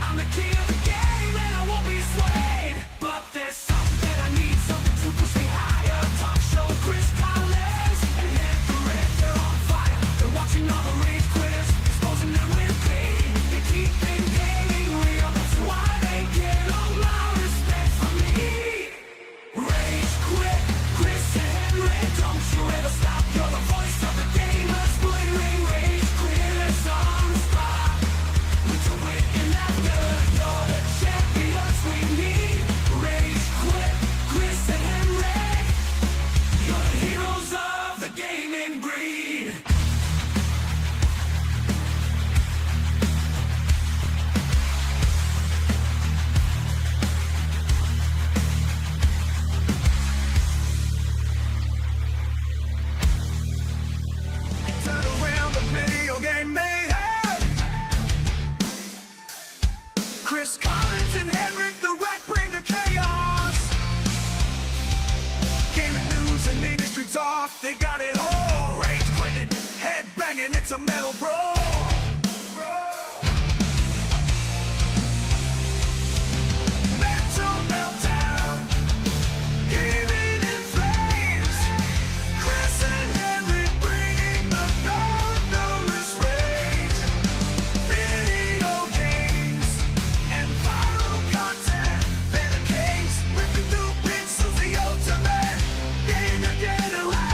I'm the king of the game and I won't be swayed. But there's something that I need, something to push me higher. Talk show Chris Collins and HenricK, they're on fire. They're watching all the rage quitters, exposing them with pain. They keep them gaming real, that's why they get all my respect from me. Rage quit, Chris and HenricK, don't you ever stop. You're the voice of the gamers, blaring rage quitters on the spot. We do it in laughter, you're the champions we need. Rage quit, Chris and HenricK, you're the heroes of the gaming breed. Turn around the video game mayhem. Chris Collins and HenricK, the rat bring the chaos. Gaming news and industry talk, they got it all. Rage quitting, head banging, it's a metal brawl. Mental meltdown, gaming in flames. Chris and HenricK bringing the thunderous rage. Video games and viral content. They're the kings, ripping through pixels, the ultimate gamer getaway.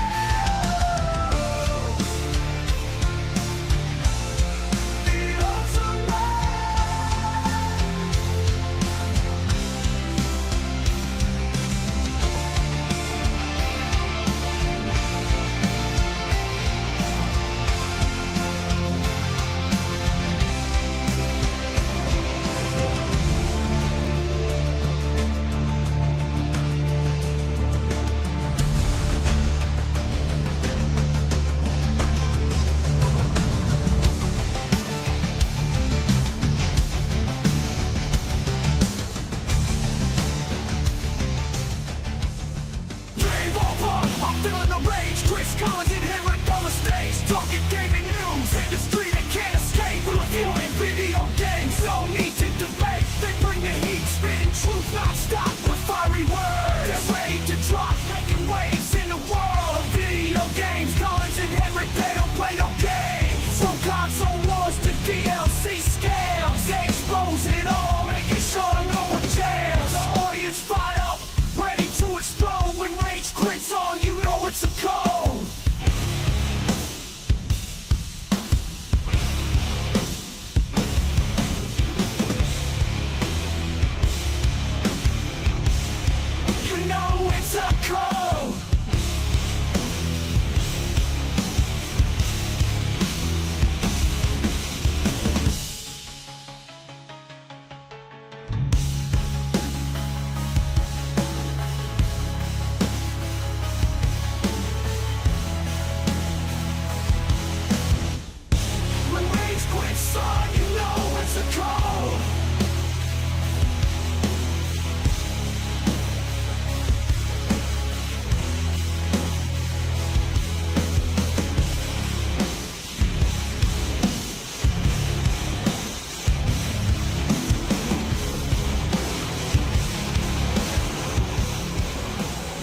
The ultimate. Game over, I'm feeling the rage. Chris Collins and HenricK on the stage, talking gaming news, industry that can't escape. We're reviewing video games, no need to debate. They bring the heat, spitting truth non-stop with fiery words. They're ready to drop, making waves in the world of video games. Collins and HenricK, they don't play no games. From console wars to DLC scales, they expose it all, making sure no one jails. The audience fired up, ready to explode. When rage quits on, you know it's a code. You know it's a code. When rage quits on, you know it's a code.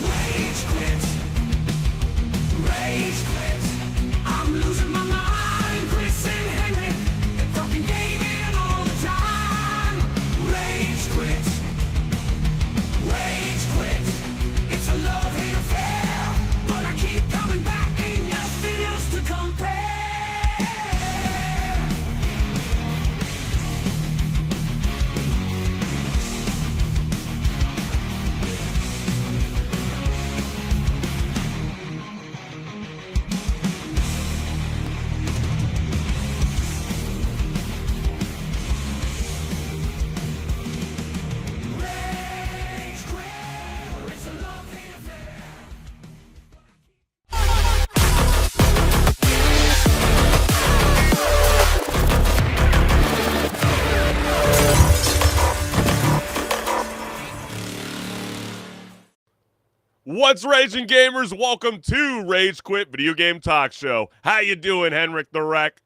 Rage quits. Rage quits. I'm losing my mind. Chris and HenricK, they're talking gaming all the time. Rage quits. Rage quits. It's a love-hate affair, but I keep coming back. Ain't nothing else to compare. Rage quit. It's a love-hate affair. What's raging, gamers? Welcome to Rage Quit Video Game Talk Show. How you doing, HenricK the Wreck?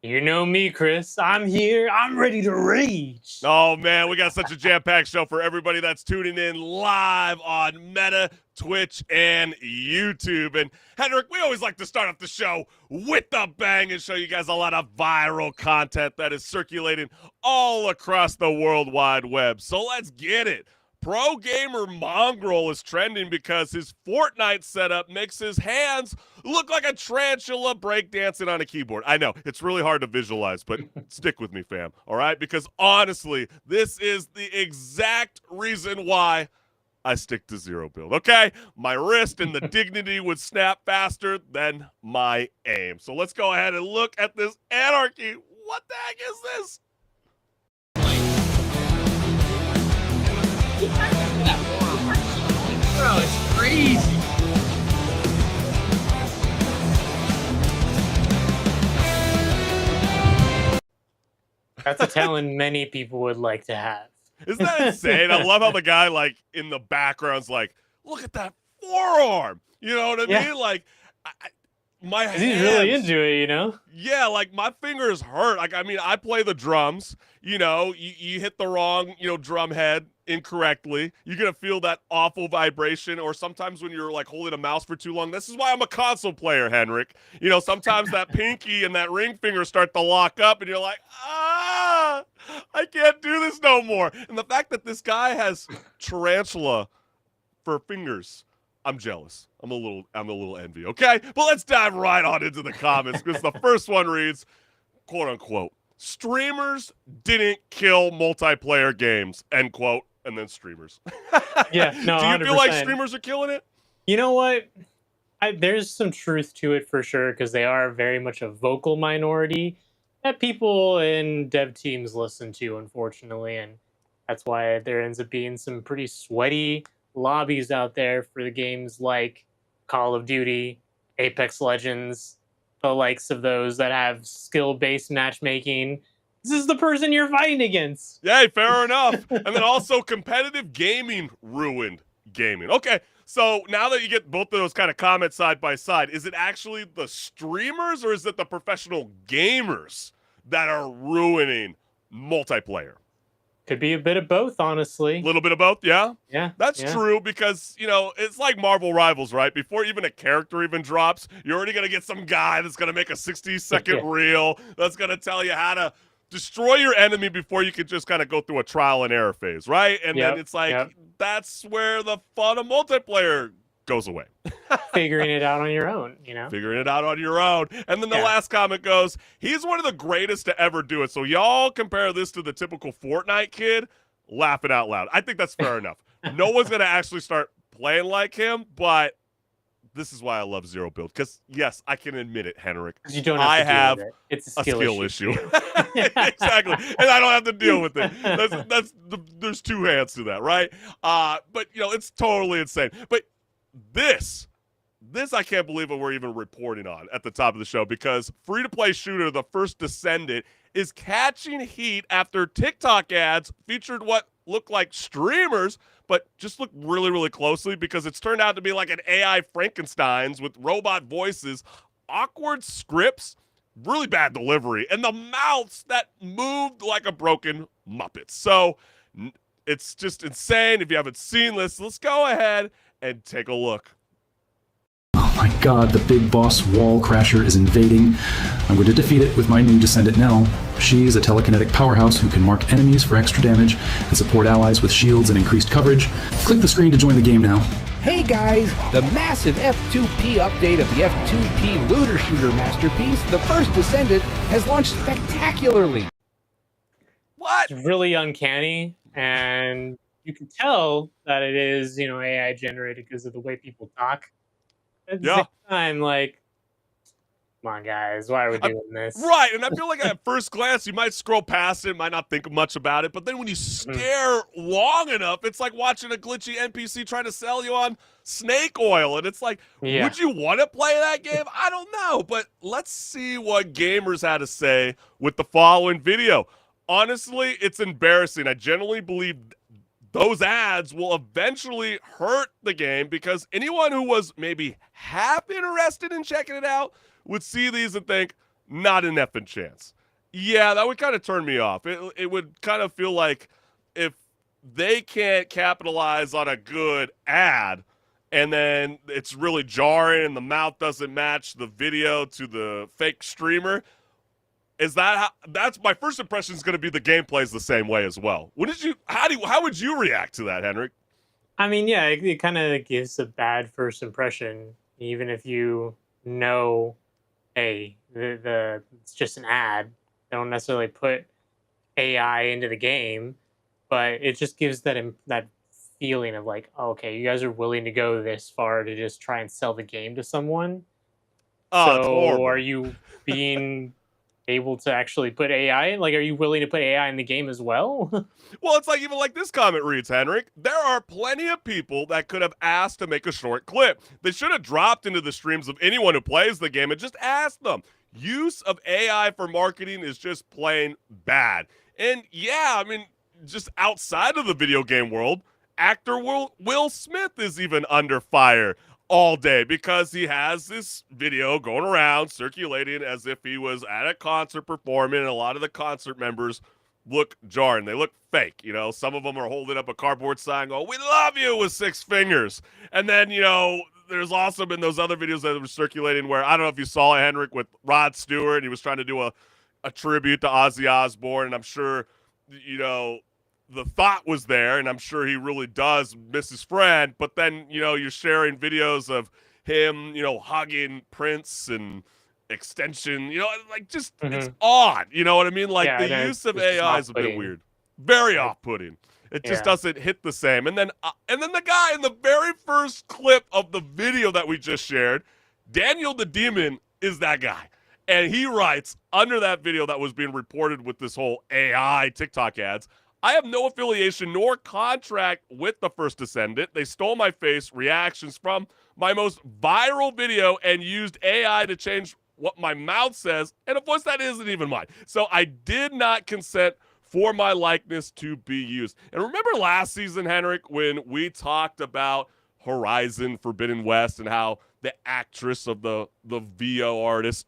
You know me, Chris. I'm here. I'm ready to rage. Oh, man, we got such a jam-packed show for everybody that's tuning in live on Meta, Twitch, and YouTube. And, Henrik, we always like to start off the show with a bang and show you guys a lot of viral content that is circulating all across the World Wide Web. So let's get it. Pro Gamer Mongrel is trending because his Fortnite setup makes his hands look like a tarantula breakdancing on a keyboard. I know, it's really hard to visualize, but stick with me, fam, all right? Because honestly, this is the exact reason why I stick to zero build, okay? My wrist and the dignity would snap faster than my aim. So let's go ahead and look at this anarchy. What the heck is this? Bro, it's crazy. That's a talent many people would like to have. Isn't that insane? I love how the guy, like, in the background's like, look at that forearm. You know what I mean? Like, my hands. He's really into it, you know? Yeah, like, my fingers hurt. Like, I mean, I play the drums. You know, you hit the wrong, drum head incorrectly. You're going to feel that awful vibration. Or sometimes when you're, like, holding a mouse for too long. This is why I'm a console player, Henrik. You know, sometimes that pinky and that ring finger start to lock up, and you're like, I can't do this no more. And the fact that this guy has tarantula for fingers, I'm jealous. I'm a little envy, okay? But let's dive right on into the comments because the first one reads, quote unquote, streamers didn't kill multiplayer games, end quote, and then streamers. Yeah, no, do you 100%. feel like streamers are killing it? You know what? There's some truth to it for sure, because they are very much a vocal minority that people in dev teams listen to, unfortunately, and that's why there ends up being some pretty sweaty lobbies out there for the games like Call of Duty, Apex Legends, the likes of those that have skill-based matchmaking. This is the person you're fighting against. Yeah, fair enough. And then also competitive gaming ruined gaming. Okay, so now that you get both of those kind of comments side by side, is it actually the streamers or is it the professional gamers that are ruining multiplayer? Could be a bit of both, honestly. A little bit of both, yeah? Yeah. That's true because, it's like Marvel Rivals, right? Before even a character even drops, you're already going to get some guy that's going to make a 60-second reel that's going to tell you how to destroy your enemy before you can just kind of go through a trial and error phase, right? And then it's like, that's where the fun of multiplayer goes away. Figuring it out on your own, Figuring it out on your own. And then the last comment goes, he's one of the greatest to ever do it. So y'all compare this to the typical Fortnite kid, laughing out loud. I think that's fair enough. No one's going to actually start playing like him, but this is why I love zero build. Because, yes, I can admit it, Henrik. You don't have to deal with it. It's a skill issue. Exactly. And I don't have to deal with it. There's two hands to that, right? But, it's totally insane. But this I can't believe what we're even reporting on at the top of the show, because free-to-play shooter The First Descendant is catching heat after TikTok ads featured what look like streamers, but just look really, really closely because it's turned out to be like an AI Frankenstein's with robot voices, awkward scripts, really bad delivery, and the mouths that moved like a broken Muppet. So it's just insane. If you haven't seen this, let's go ahead and take a look. Oh my god, the big boss wall crasher is invading. I'm going to defeat it with my new descendant Nell. She's a telekinetic powerhouse who can mark enemies for extra damage and support allies with shields and increased coverage. Click the screen to join the game now. Hey guys, the massive F2P update of the F2P looter shooter masterpiece, The First Descendant, has launched spectacularly. What? It's really uncanny, and you can tell that it is, AI generated because of the way people talk. At the same time, like, come on, guys, why are we doing this? Right, and I feel like at first glance, you might scroll past it, might not think much about it, but then when you stare long enough, it's like watching a glitchy NPC trying to sell you on snake oil, and it's like, would you want to play that game? I don't know, but let's see what gamers had to say with the following video. Honestly, it's embarrassing. I generally believe those ads will eventually hurt the game because anyone who was maybe half interested in checking it out would see these and think, not an effing chance. Yeah, that would kind of turn me off. It would kind of feel like if they can't capitalize on a good ad and then it's really jarring and the mouth doesn't match the video to the fake streamer, is that that's my first impression is going to be the gameplay is the same way as well. How would you react to that, Henrik? I mean, yeah, it kind of gives a bad first impression, even if you know, hey, the it's just an ad. They don't necessarily put AI into the game, but it just gives that feeling of like, oh, okay, you guys are willing to go this far to just try and sell the game to someone. Oh, it's So, are horrible. you being able to actually put AI in? Like, are you willing to put AI in the game as well? Well, it's like even like this comment reads, Henrik. There are plenty of people that could have asked to make a short clip. They should have dropped into the streams of anyone who plays the game and just asked them. Use of AI for marketing is just plain bad. And yeah, I mean, just outside of the video game world, actor Will Smith is even under fire all day because he has this video going around circulating as if he was at a concert performing, and a lot of the concert members look jarring. They look fake. You know, some of them are holding up a cardboard sign, "Oh, we love you" with 6 fingers. And then, there's also been those other videos that were circulating where I don't know if you saw it, Henrik, with Rod Stewart. He was trying to do a tribute to Ozzy Osbourne, and I'm sure, the thought was there, and I'm sure he really does miss his friend. But then, you're sharing videos of him, hugging Prince and extension, like just it's Mhm. odd. You know what I mean? Like Yeah, the and use of it's just AI has been off-putting. weird, very Like, off-putting. It just yeah. doesn't hit the same. And then the guy in the very first clip of the video that we just shared, Daniel the Demon, is that guy. And he writes under that video that was being reported with this whole AI TikTok ads, I have no affiliation nor contract with the First Descendant. They stole my face reactions from my most viral video and used AI to change what my mouth says and a voice that isn't even mine. So I did not consent for my likeness to be used. And remember last season, Henrik, when we talked about Horizon Forbidden West and how the actress of the VO artist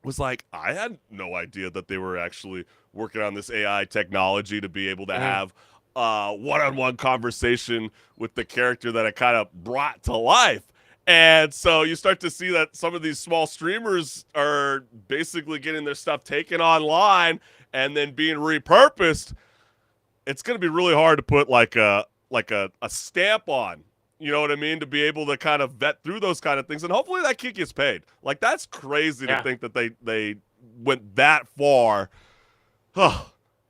was like, I had no idea that they were actually working on this AI technology to be able to Mhm. have one-on-one conversation with the character that it kind of brought to life. And so you start to see that some of these small streamers are basically getting their stuff taken online and then being repurposed. It's going to be really hard to put like a stamp on. You know what I mean? To be able to kind of vet through those kind of things, and hopefully that kid gets paid. Like that's crazy to Yeah. think that they went that far.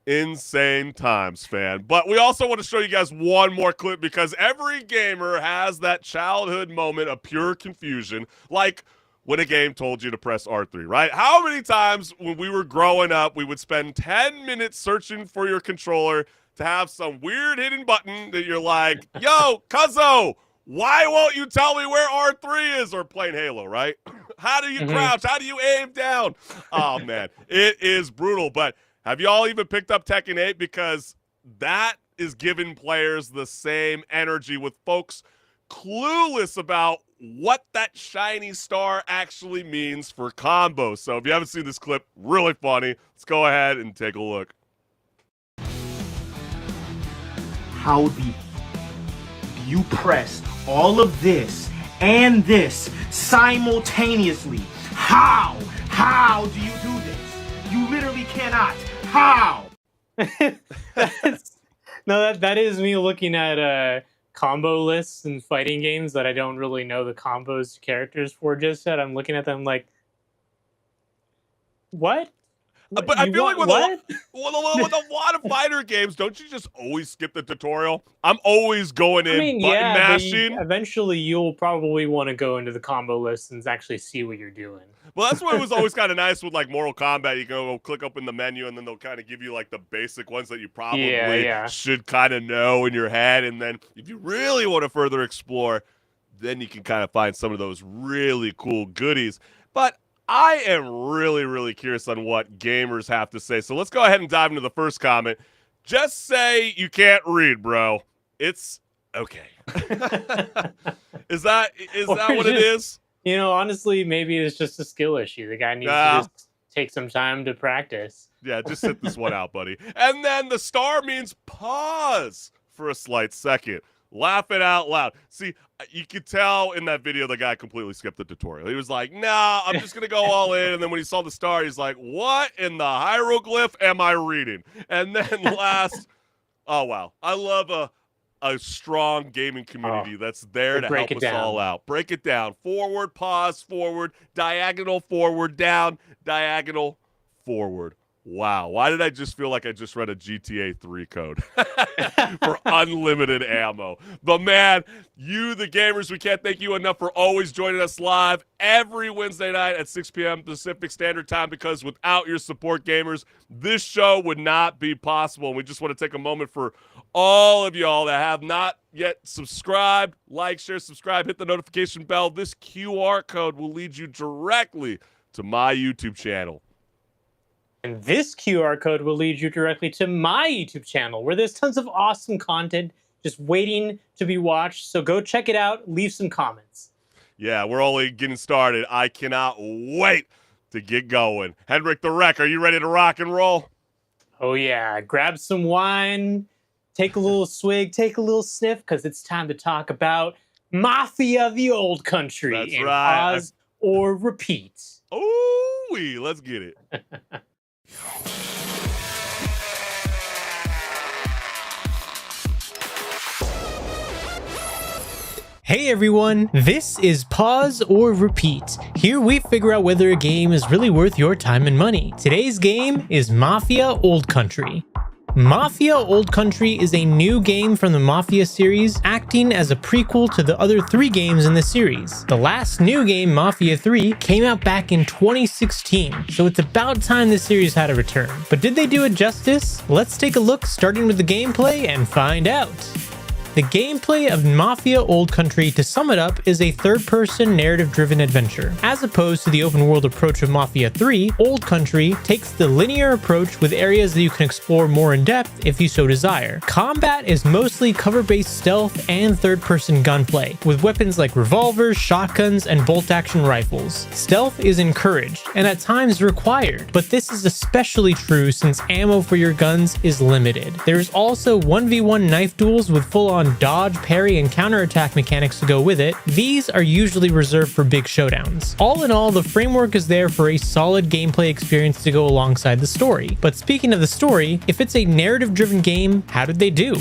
Insane times, fan. But we also want to show you guys one more clip because every gamer has that childhood moment of pure confusion, like when a game told you to press R3, right? How many times when we were growing up, we would spend 10 minutes searching for your controller to have some weird hidden button that you're like, yo, cuzzo, why won't you tell me where R3 is? Or playing Halo, right? How do you Mhm. crouch? How do you aim down? Oh, man, it is brutal. But have y'all even picked up Tekken 8? Because that is giving players the same energy with folks clueless about what that shiny star actually means for combos. So if you haven't seen this clip, really funny. Let's go ahead and take a look. How the you press all of this and this simultaneously? How? How do you do this? You literally cannot. How? That's, no, that is me looking at combo lists and fighting games that I don't really know the combos to characters for just yet. I'm looking at them like, what? But I You feel like want with what? with a lot of fighter games, don't you just always skip the tutorial? I'm always going I in mean, button yeah, but mashing. eventually you'll probably want to go into the combo list and actually see what you're doing. Well, that's what was always kind of nice with like Mortal Kombat. You can go click up in the menu, and then they'll kind of give you like the basic ones that you Yeah, probably yeah. should kind of know in your head. And then if you really want to further explore, then you can kind of find some of those really cool goodies. But I am really, really curious on what gamers have to say. So let's go ahead and dive into the first comment. Just say you can't read, bro. It's okay. Is that Or what it just, is? honestly, maybe it's just a skill issue. The guy needs to Nah. just take some time to practice. Yeah, just sit this one out, buddy. And then the star means pause for a slight second. Laugh it out loud. See, you could tell in that video the guy completely skipped the tutorial. He was like, nah, I'm just going to go all in. And then when he saw the star, he's like, what in the hieroglyph am I reading? And then last, oh, wow. I love a strong gaming community that's there to help us all out. Break it down. Forward, pause, forward, diagonal, forward, down, diagonal, forward. Wow. Why did I just feel like I just read a GTA 3 code for unlimited ammo? But man, you, the gamers, we can't thank you enough for always joining us live every Wednesday night at 6 p.m. Pacific Standard Time, because without your support, gamers, this show would not be possible. And we just want to take a moment for all of y'all that have not yet subscribed, like, share, subscribe, hit the notification bell. This QR code will lead you directly to my YouTube channel. And this QR code will lead you directly to my YouTube channel, where there's tons of awesome content just waiting to be watched. So go check it out. Leave some comments. Yeah, we're only getting started. I cannot wait to get going. HenricK the Wreck, are you ready to rock and roll? Oh, yeah. Grab some wine, take a little swig, take a little sniff, because it's time to talk about Mafia the Old Country. That's in right. Pause or repeat. Ooh-wee, let's get it. Hey everyone, this is Pause or Repeat. Here we figure out whether a game is really worth your time and money. Today's game is Mafia Old Country. Mafia Old Country is a new game from the Mafia series, acting as a prequel to the other 3 games in the series. The last new game, Mafia 3, came out back in 2016, so it's about time the series had a return. But did they do it justice? Let's take a look, starting with the gameplay, and find out. The gameplay of Mafia Old Country, to sum it up, is a third-person narrative-driven adventure. As opposed to the open-world approach of Mafia 3, Old Country takes the linear approach with areas that you can explore more in depth if you so desire. Combat is mostly cover-based stealth and third-person gunplay, with weapons like revolvers, shotguns, and bolt-action rifles. Stealth is encouraged, and at times required, but this is especially true since ammo for your guns is limited. There is also 1v1 knife duels with full-on dodge, parry, and counterattack mechanics to go with it. These are usually reserved for big showdowns. All in all, the framework is there for a solid gameplay experience to go alongside the story. But speaking of the story, if it's a narrative-driven game, how did they do?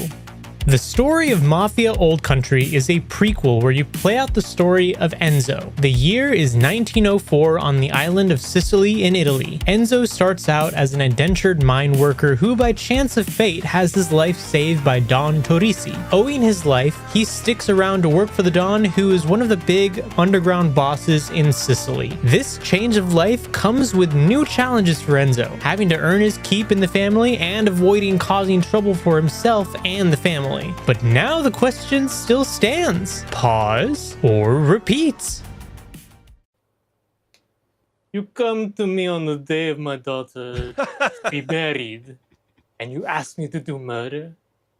The story of Mafia Old Country is a prequel where you play out the story of Enzo. The year is 1904 on the island of Sicily in Italy. Enzo starts out as an indentured mine worker who by chance of fate has his life saved by Don Torrisi. Owing his life, he sticks around to work for the Don, who is one of the big underground bosses in Sicily. This change of life comes with new challenges for Enzo, having to earn his keep in the family and avoiding causing trouble for himself and the family. But now the question still stands. Pause or repeat? You come to me on the day of my daughter to be married, and you ask me to do murder?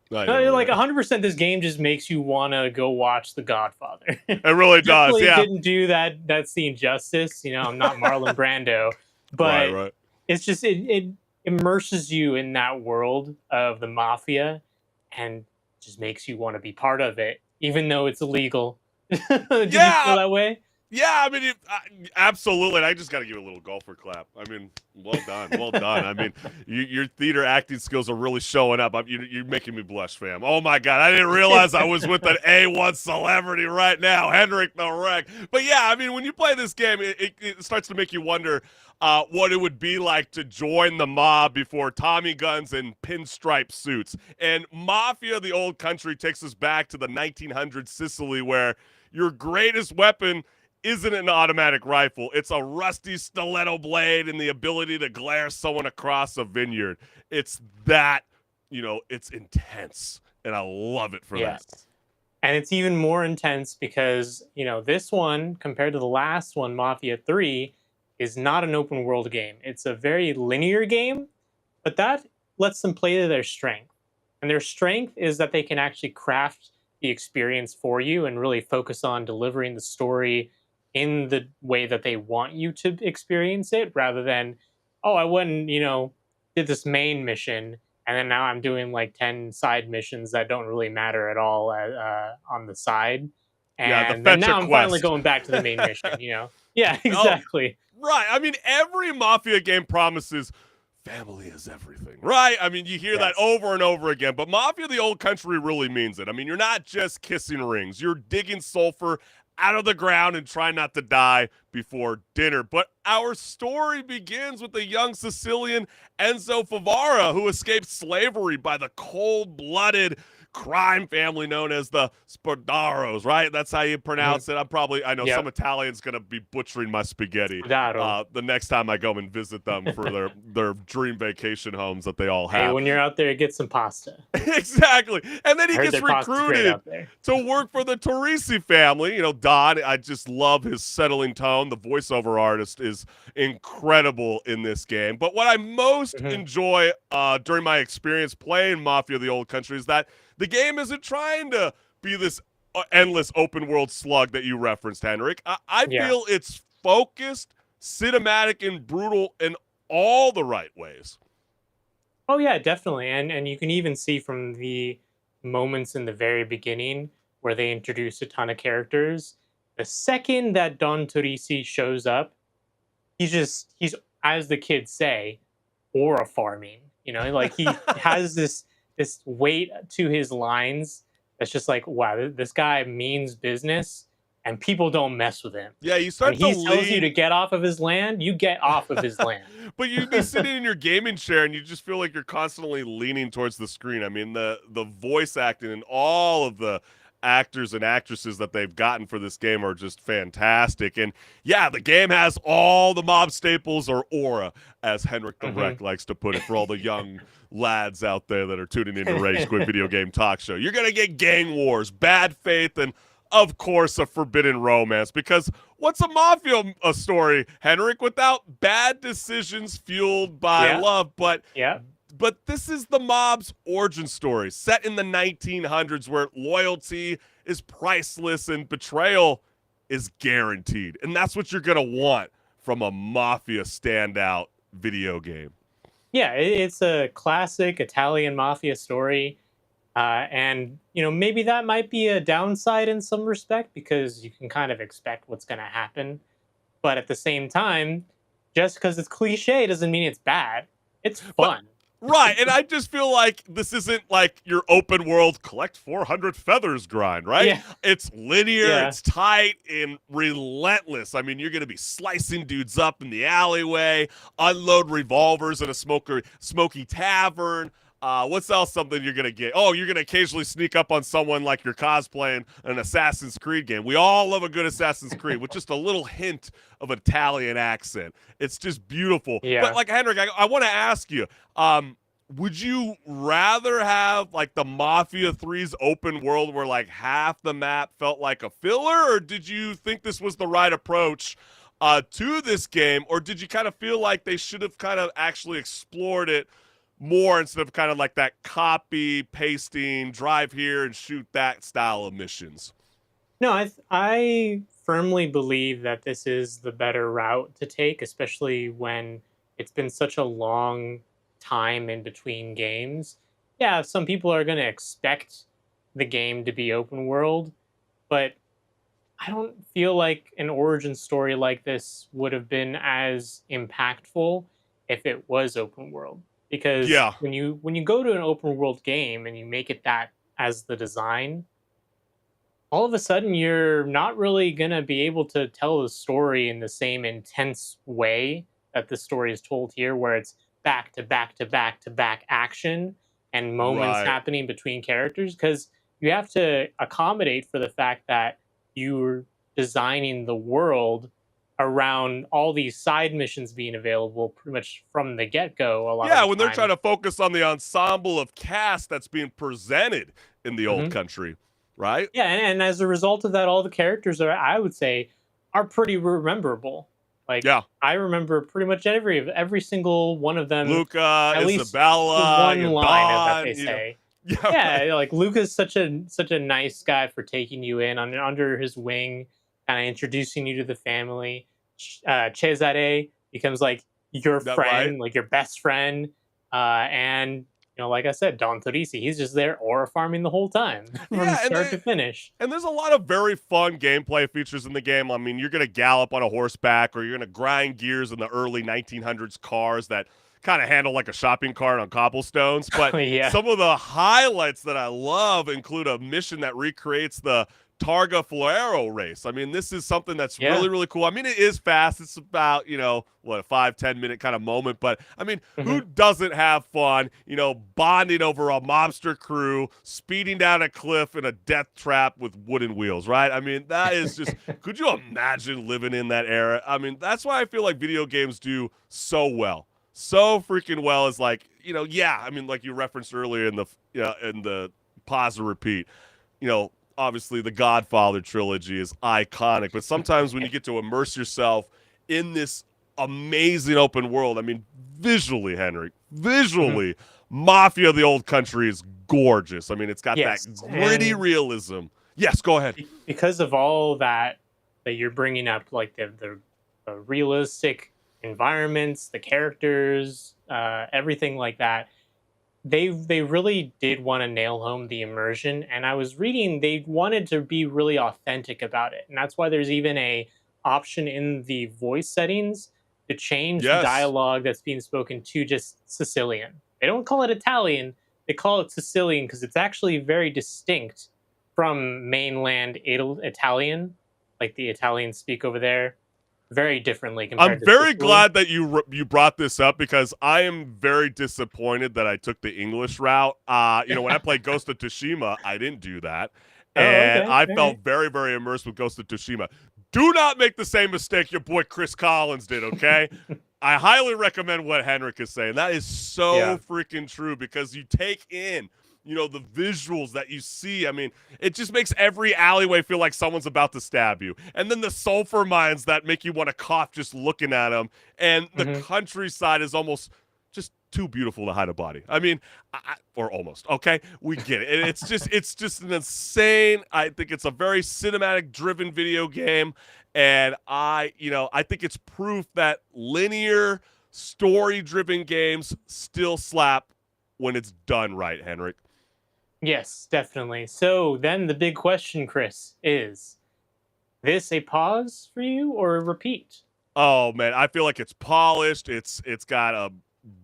Like 100%, this game just makes you want to go watch The Godfather. It really does, Definitely yeah. didn't do that scene justice. You know, I'm not Marlon Brando, but right. It's just it immerses you in that world of the mafia, and just makes you want to be part of it, even though it's illegal. Did you feel that way? Yeah, I mean, absolutely. And I just got to give you a little golfer clap. I mean, well done. Well done. I mean, your theater acting skills are really showing up. You're making me blush, fam. Oh, my God. I didn't realize I was with an A1 celebrity right now, HenricK the Wreck. But, yeah, I mean, when you play this game, it starts to make you wonder what it would be like to join the mob before Tommy guns and pinstripe suits. And Mafia, the Old Country, takes us back to the 1900s Sicily, where your greatest weapon isn't an automatic rifle. It's a rusty stiletto blade and the ability to glare someone across a vineyard. It's that, it's intense. And I love it for that. And it's even more intense because, this one, compared to the last one, Mafia 3, is not an open world game. It's a very linear game, but that lets them play to their strength. And their strength is that they can actually craft the experience for you and really focus on delivering the story in the way that they want you to experience it, rather than oh, I went and, did this main mission, and then now I'm doing like 10 side missions that don't really matter at all on the side. Yeah, the And then fetch a now I'm finally quest. going back to the main mission, Yeah, Oh, exactly. right. I mean, every Mafia game promises family is everything, right? I mean, you hear that Yes. over and over again, but Mafia the Old Country really means it. I mean, you're not just kissing rings, you're digging sulfur out of the ground and trying not to die before dinner. But our story begins with the young Sicilian Enzo Favara, who escaped slavery by the cold-blooded crime family known as the Spaddaros, right? That's how you pronounce it. I know some Yep. Italian's going to be butchering my spaghetti Spadaro. the next time I go and visit them for their dream vacation homes that they all Hey, have. when you're out there, get some pasta. Exactly. And then I he heard gets their pasta's great recruited out there. to work for the Torrisi family. You know, Don, I just love his settling tone. The voiceover artist is incredible in this game. But what I most enjoy during my experience playing Mafia the Old Country is that the game isn't trying to be this endless open world slug that you referenced, Henrik. I Yeah. feel it's focused, cinematic, and brutal in all the right ways. Oh yeah, definitely. And you can even see from the moments in the very beginning where they introduce a ton of characters. The second that Don Torisi shows up, he's as the kids say, aura farming. Like he has this weight to his lines that's just like, wow, this guy means business and people don't mess with him. Yeah, you When start to he tells you lean. to get off of his land, you get off of his land. But you'd be sitting in your gaming chair and you just feel like you're constantly leaning towards the screen. I mean, the voice acting and all of the actors and actresses that they've gotten for this game are just fantastic. And yeah, the game has all the mob staples, or aura, as HenricK the Wreck likes to put it, for all the young lads out there that are tuning into Rage Quit Video Game Talk Show. You're going to get gang wars, bad faith, and of course, a forbidden romance. Because what's a mafia story, Henrik, without bad decisions fueled by Yeah. love? But Yeah. this is the mob's origin story, set in the 1900s, where loyalty is priceless and betrayal is guaranteed. And that's what you're going to want from a mafia standout video game. Yeah, it's a classic Italian mafia story. And, maybe that might be a downside in some respect because you can kind of expect what's going to happen. But at the same time, just because it's cliche doesn't mean it's bad. It's fun. Right, and I just feel like this isn't like your open world collect 400 feathers grind, right? Yeah. It's linear, Yeah. it's tight, and relentless. I mean, you're going to be slicing dudes up in the alleyway, unload revolvers in a smoky tavern. What's else something you're going to get? Oh, you're going to occasionally sneak up on someone like you're cosplaying an Assassin's Creed game. We all love a good Assassin's Creed with just a little hint of Italian accent. It's just beautiful. Yeah. But like, Henrik, I want to ask you, would you rather have like the Mafia 3's open world where like half the map felt like a filler, or did you think this was the right approach to this game, or did you kind of feel like they should have kind of actually explored it more instead of kind of like that copy pasting, drive here and shoot that style of missions? No, I firmly believe that this is the better route to take, especially when it's been such a long time in between games. Yeah, some people are going to expect the game to be open world, but I don't feel like an origin story like this would have been as impactful if it was open world. Because Yeah. when you go to an open world game and you make it that as the design, all of a sudden you're not really going to be able to tell the story in the same intense way that the story is told here, where it's back to back to back to back action and moments Right. happening between characters, because you have to accommodate for the fact that you're designing the world around all these side missions being available pretty much from the get-go. A lot Yeah, of when the they're time. trying to focus on the ensemble of cast that's being presented in the old country, right? Yeah, and as a result of that, all the characters are, I would say, are pretty rememberable. Like, Yeah. I remember pretty much every single one of them. Luca, at least Isabella, one your line of that Don, they you know. say. Yeah, Yeah, like Luca's such a nice guy for taking you in under his wing, kind of introducing you to the family. Cesare becomes like your That friend, right? like your best friend, and like I said, Don Torisi, he's just there aura farming the whole time from Yeah, start to finish. and there's a lot of very fun gameplay features in the game. I mean, you're going to gallop on a horseback, or you're going to grind gears in the early 1900s cars that kind of handle like a shopping cart on cobblestones. But Yeah. some of the highlights that I love include a mission that recreates the Targa Florio race. I mean, this is something that's Yeah. really, really cool. I mean, it is fast. It's about, what, a 5-10 minute kind of moment. But I mean, who Mhm. doesn't have fun, bonding over a mobster crew, speeding down a cliff in a death trap with wooden wheels, right? I mean, that is just, could you imagine living in that era? I mean, that's why I feel like video games do so well. So freaking well is like, yeah, I mean, like you referenced earlier in the pause or repeat, obviously the Godfather trilogy is iconic, but sometimes when you get to immerse yourself in this amazing open world, I mean, visually, Henrik, Mhm. visually, Mafia of the Old Country is gorgeous. I mean, it's got that Yes, gritty and realism. Yes, go ahead. because of all that you're bringing up, like the realistic environments, the characters, everything like that, they really did want to nail home the immersion. And I was reading they wanted to be really authentic about it, and that's why there's even a option in the voice settings to change the Yes. dialogue that's being spoken to just Sicilian. They don't call it Italian, they call it Sicilian because it's actually very distinct from mainland Italian, like the Italians speak over there, very differently I'm compared to very Sicily. glad that you brought this up because I am very disappointed that I took the English route. When I played Ghost of Tsushima, I didn't do that, Oh, and okay. I All felt right. very, very immersed with Ghost of Tsushima. Do not make the same mistake your boy Chris Collins did. Okay, I highly recommend what HenricK is saying. That is so Yeah. freaking true because you take in, the visuals that you see. I mean, it just makes every alleyway feel like someone's about to stab you. And then the sulfur mines that make you want to cough just looking at them. And the Hmm. countryside is almost just too beautiful to hide a body. I mean, or almost. Okay, we get it. And it's just an insane. I think it's a very cinematic driven video game, and I think it's proof that linear story driven games still slap when it's done right, Henrik. Yes, definitely. So then the big question, Chris, is this a pause for you or a repeat? Oh man, I feel like it's polished. It's got a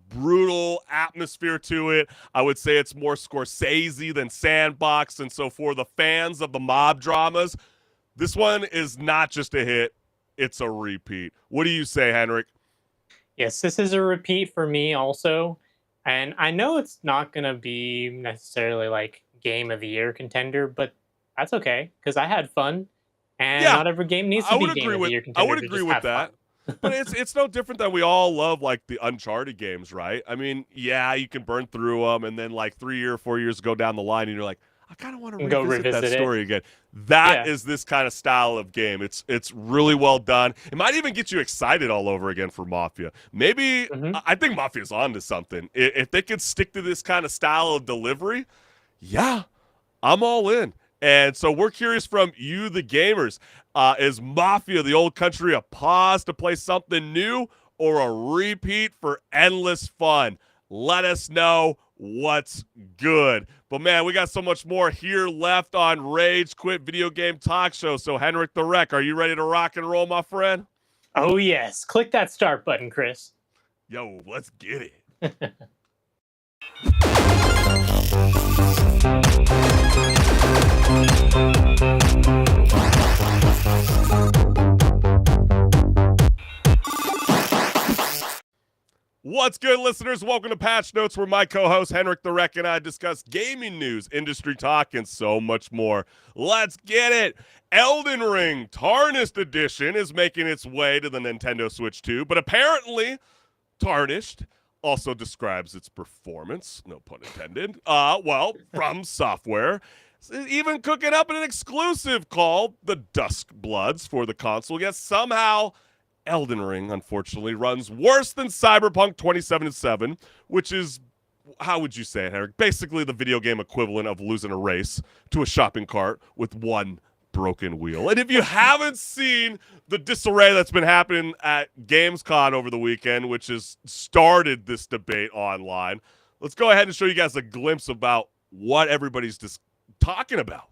brutal atmosphere to it. I would say it's more Scorsese than Sandbox, and so for the fans of the mob dramas, this one is not just a hit, it's a repeat. What do you say, Henrik? Yes, this is a repeat for me also. And I know it's not going to be necessarily like game of the year contender, but that's okay because I had fun. And Yeah, not every game needs I to would be game agree of the with year I contender would to agree just with have fun. that. But it's no different than we all love like the Uncharted games, right? I mean, yeah, you can burn through them, and then like 3 or 4 years go down the line, and you're like, I kind of want to And go revisit that revisit it. story again. That Yeah. is this kind of style of game. It's really well done. It might even get you excited all over again for Mafia. Maybe Hmm. I think Mafia's on to something. If they could stick to this kind of style of delivery, yeah, I'm all in. And so we're curious from you, the gamers. Is Mafia the Old Country a pause to play something new or a repeat for endless fun? Let us know what's good. But man, we got so much more here left on Rage Quit Video Game Talk Show. So HenricK the Wreck, are you ready to rock and roll, my friend? Oh, yes. Click that start button, Chris. Yo, let's get it. What's good, listeners? Welcome to Patch Notes, where my co-host HenricK the Wreck and I discuss gaming news, industry talk, and so much more. Let's get it. Elden Ring Tarnished Edition is making its way to the Nintendo Switch 2, but apparently Tarnished also describes its performance, no pun intended, from Software, even cooking up an exclusive called the Dusk Bloods for the console, yet somehow Elden Ring, unfortunately, runs worse than Cyberpunk 2077, which is, how would you say it, Henrik? Basically the video game equivalent of losing a race to a shopping cart with one broken wheel. And if you haven't seen the disarray that's been happening at Gamescom over the weekend, which has started this debate online, let's go ahead and show you guys a glimpse about what everybody's just talking about.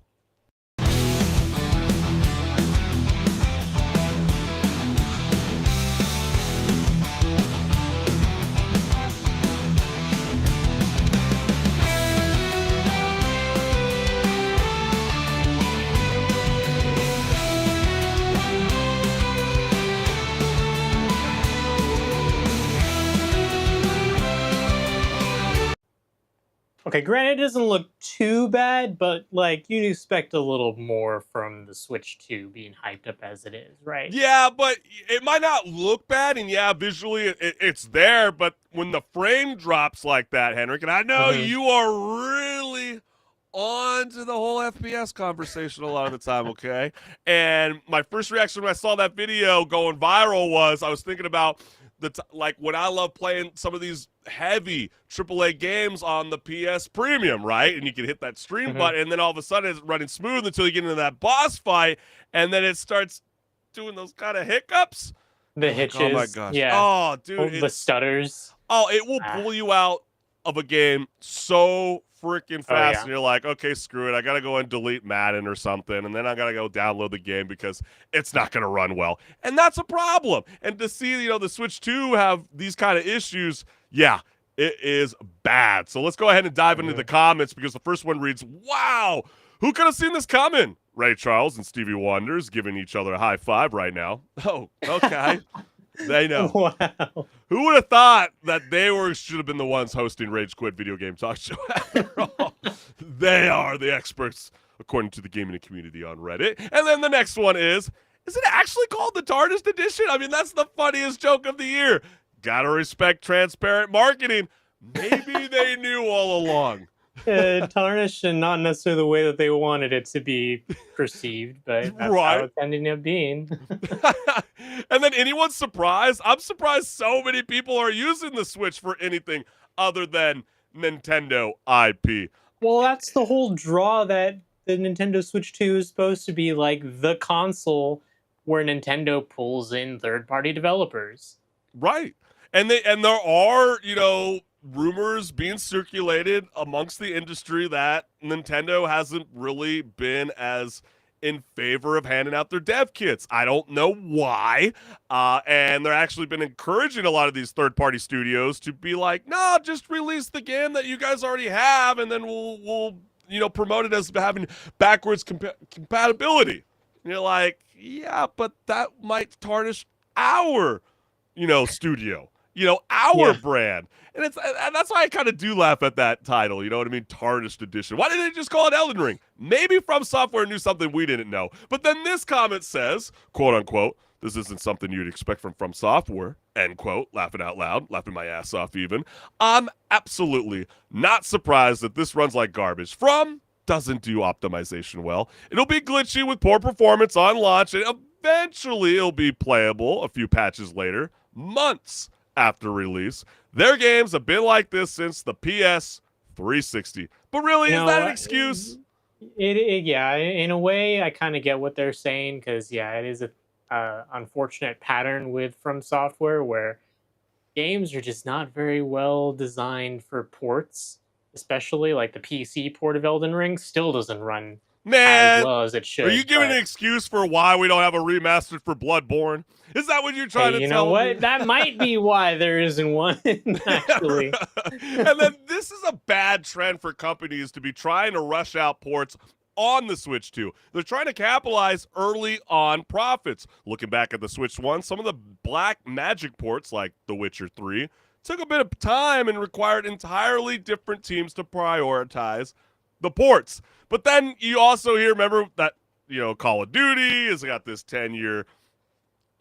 Okay, granted, it doesn't look too bad, but like you'd expect a little more from the Switch 2 being hyped up as it is, right? Yeah, but it might not look bad, and yeah, visually it's there, but when the frame drops like that, Henrik, and I know you are really on to the whole FPS conversation a lot of the time, okay? And my first reaction when I saw that video going viral was I was thinking about like when I love playing some of these heavy AAA games on the PS Premium, right? And you can hit that stream button, and then all of a sudden it's running smooth until you get into that boss fight, and then it starts doing those kind of hiccups. The hitches. Oh my gosh. Yeah. Oh, dude. The stutters. Oh, it will pull you out of a game so freaking fast, yeah. and you're like, okay, screw it. I got to go and delete Madden or something, and then I got to go download the game because it's not going to run well. And that's a problem. And to see, the Switch 2 have these kind of issues, yeah, it is bad. So let's go ahead and dive into the comments because the first one reads, wow, who could have seen this coming? Ray Charles and Stevie Wonder's giving each other a high five right now. Oh, okay. They know. Wow. Who would have thought that should have been the ones hosting Rage Quit Video Game Talk Show after all? They are the experts, according to the gaming community on Reddit. And then the next one is it actually called the TARDIS Edition? I mean, that's the funniest joke of the year. Gotta respect transparent marketing. Maybe they knew all along. Tarnished and not necessarily the way that they wanted it to be perceived, but that's how it's ending up being. And then anyone's surprised? I'm surprised so many people are using the Switch for anything other than Nintendo IP. Well, that's the whole draw that the Nintendo Switch 2 is supposed to be like the console where Nintendo pulls in third-party developers. Right. And there are, rumors being circulated amongst the industry that Nintendo hasn't really been as in favor of handing out their dev kits. I don't know why. And they're actually been encouraging a lot of these third-party studios to be like, no, just release the game that you guys already have, and then we'll promote it as having backwards compatibility. And you're like, yeah, but that might tarnish our, studio, our brand. And that's why I kind of do laugh at that title, you know what I mean? Tarnished Edition. Why didn't they just call it Elden Ring? Maybe From Software knew something we didn't know. But then this comment says, quote unquote, this isn't something you'd expect from Software, end quote, laughing out loud, laughing my ass off even. I'm absolutely not surprised that this runs like garbage. From doesn't do optimization well. It'll be glitchy with poor performance on launch, and eventually it'll be playable a few patches later, months after release. Their games have been like this since the PS 360. But really, is that an excuse? Yeah, in a way, I kind of get what they're saying because, yeah, it is a unfortunate pattern with From Software where games are just not very well designed for ports, especially like the PC port of Elden Ring still doesn't run as well as it should. Are you giving an excuse for why we don't have a remastered for Bloodborne? Is that what you're trying to tell me? You know what? That might be why there isn't one, actually. And then this is a bad trend for companies to be trying to rush out ports on the Switch 2. They're trying to capitalize early on profits. Looking back at the Switch 1, some of the Black Magic ports, like The Witcher 3, took a bit of time and required entirely different teams to prioritize the ports. But then you also hear, remember that, Call of Duty has got this 10-year,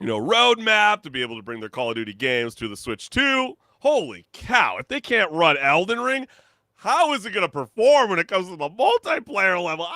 roadmap to be able to bring their Call of Duty games to the Switch 2. Holy cow. If they can't run Elden Ring, how is it going to perform when it comes to the multiplayer level?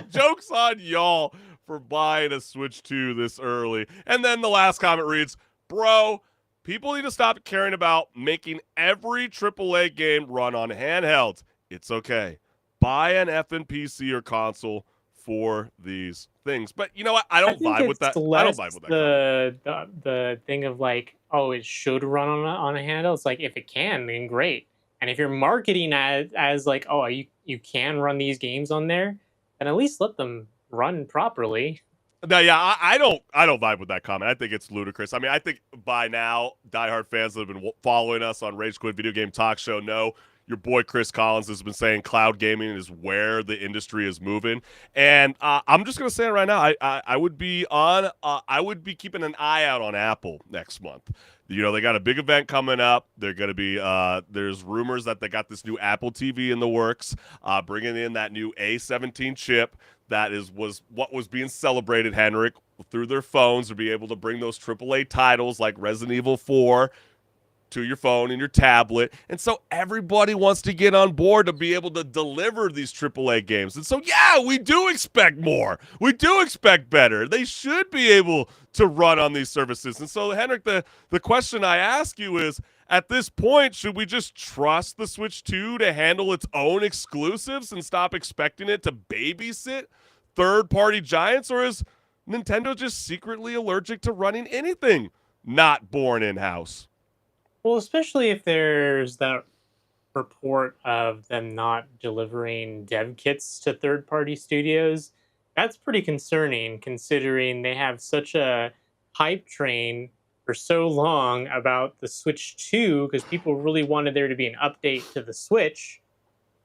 Joke's on y'all for buying a Switch 2 this early. And then the last comment reads, bro, people need to stop caring about making every AAA game run on handhelds. It's okay. Buy an effing PC or console for these things. But you know what? I I don't think vibe with it's that. I don't less vibe with that comment. the thing of like, oh, it should run on a handle. It's like if it can, then great. And if you're marketing as like, oh, you can run these games on there, then at least let them run properly. No, yeah, I don't vibe with that comment. I think it's ludicrous. I mean, I think by now, diehard fans that have been following us on Rage Quit Video Game Talk Show know your boy Chris Collins has been saying cloud gaming is where the industry is moving, and I'm just gonna say it right now. I would be on. I would be keeping an eye out on Apple next month. You know, they got a big event coming up. They're going to be, there's rumors that they got this new Apple TV in the works, bringing in that new A17 chip that was what was being celebrated, HenricK, through their phones to be able to bring those AAA titles like Resident Evil 4 to your phone and your tablet. And so everybody wants to get on board to be able to deliver these AAA games. And so, yeah, we do expect more. We do expect better. They should be able to run on these services. And so, HenricK, the question I ask you is, at this point, should we just trust the Switch 2 to handle its own exclusives and stop expecting it to babysit third-party giants? Or is Nintendo just secretly allergic to running anything not born in-house? Well, especially if there's that report of them not delivering dev kits to third-party studios. That's pretty concerning, considering they have such a hype train for so long about the Switch 2, because people really wanted there to be an update to the Switch.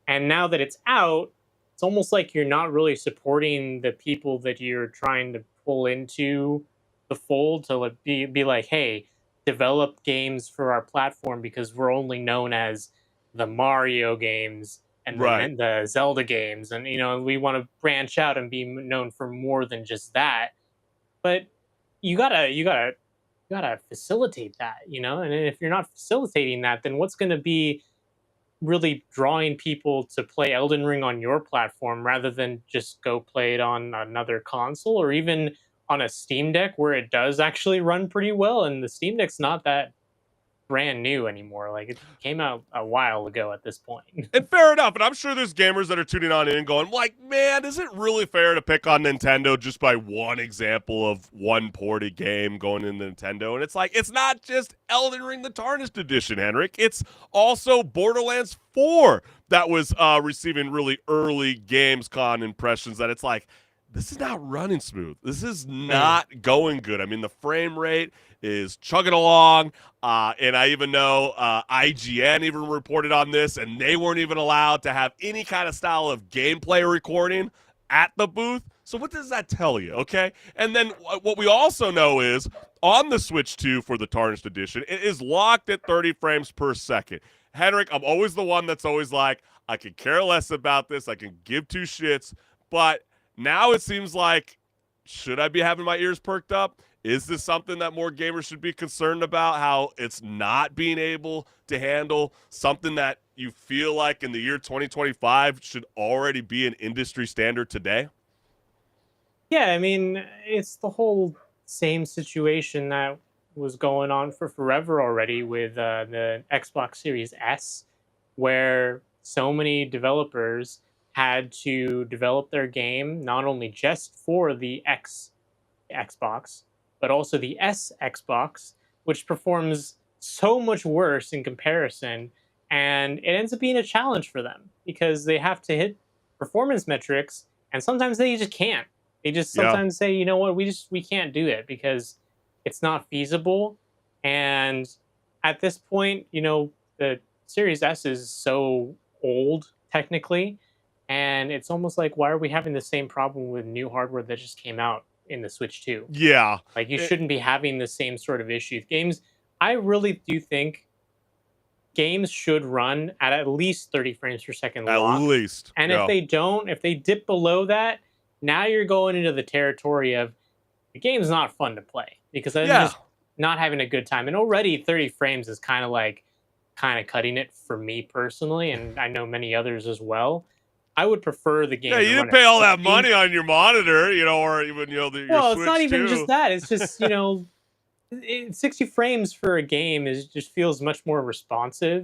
And now that it's out, it's almost like you're not really supporting the people that you're trying to pull into the fold to be like, hey, develop games for our platform, because we're only known as the Mario games and Right. the Zelda games, and we want to branch out and be known for more than just that. But you gotta facilitate that, and if you're not facilitating that, then what's going to be really drawing people to play Elden Ring on your platform rather than just go play it on another console, or even on a Steam Deck where it does actually run pretty well? And the Steam Deck's not that brand new anymore. Like, it came out a while ago at this point. And fair enough. And I'm sure there's gamers that are tuning on in and going, like, man, is it really fair to pick on Nintendo just by one example of one ported game going in Nintendo? And it's like, it's not just Elden Ring the Tarnished Edition, HenricK. It's also Borderlands 4 that was receiving really early Gamescom impressions that it's like, this is not running smooth. This is not going good. I mean, the frame rate is chugging along. And I even know IGN even reported on this, and they weren't even allowed to have any kind of style of gameplay recording at the booth. So what does that tell you, okay? And then what we also know is on the Switch 2 for the Tarnished Edition, it is locked at 30 frames per second. HenricK, I'm always the one that's always like, I could care less about this. I can give two shits. But now it seems like, should I be having my ears perked up? Is this something that more gamers should be concerned about, how it's not being able to handle something that you feel like in the year 2025 should already be an industry standard today? Yeah, I mean, it's the whole same situation that was going on for forever already with the Xbox Series S, where so many developers had to develop their game not only just for the Xbox, but also the S Xbox, which performs so much worse in comparison. And it ends up being a challenge for them because they have to hit performance metrics, and sometimes they just can't. They just sometimes say, you know what, we can't do it because it's not feasible. And at this point, the Series S is so old technically, and it's almost like, why are we having the same problem with new hardware that just came out in the Switch 2? Yeah. Like, you shouldn't be having the same sort of issues. I really do think games should run at least 30 frames per second At locked. least. And Yeah. if they dip below that, now you're going into the territory of the game's not fun to play because I'm just not having a good time. And already 30 frames is kind of cutting it for me personally, and I know many others as well. I would prefer the game. Yeah, to you run didn't pay at all that 60. money on your monitor, or even, your Well, Switch it's not even 2. just that. It's just, 60 frames for a game just feels much more responsive,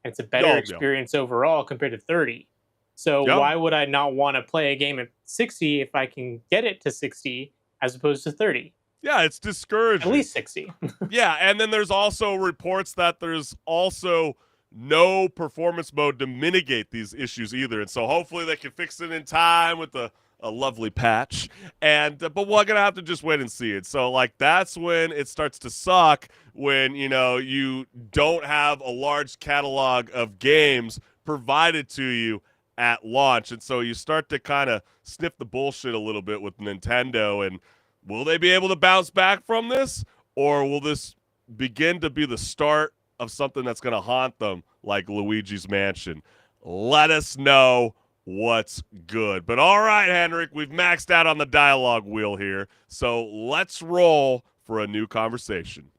and it's a better Oh, yeah. experience overall compared to 30. So Yeah. why would I not want to play a game at 60 if I can get it to 60 as opposed to 30? Yeah, it's discouraging. At least 60. Yeah, and then there's also reports that there's also no performance mode to mitigate these issues either. And so hopefully they can fix it in time with a lovely patch. And but we're gonna have to just wait and see it. So like that's when it starts to suck, when you don't have a large catalog of games provided to you at launch. And so you start to kind of sniff the bullshit a little bit with Nintendo. And will they be able to bounce back from this? Or will this begin to be the start of something that's going to haunt them like Luigi's Mansion? Let us know what's good. But all right, HenricK, we've maxed out on the dialogue wheel here. So let's roll for a new conversation.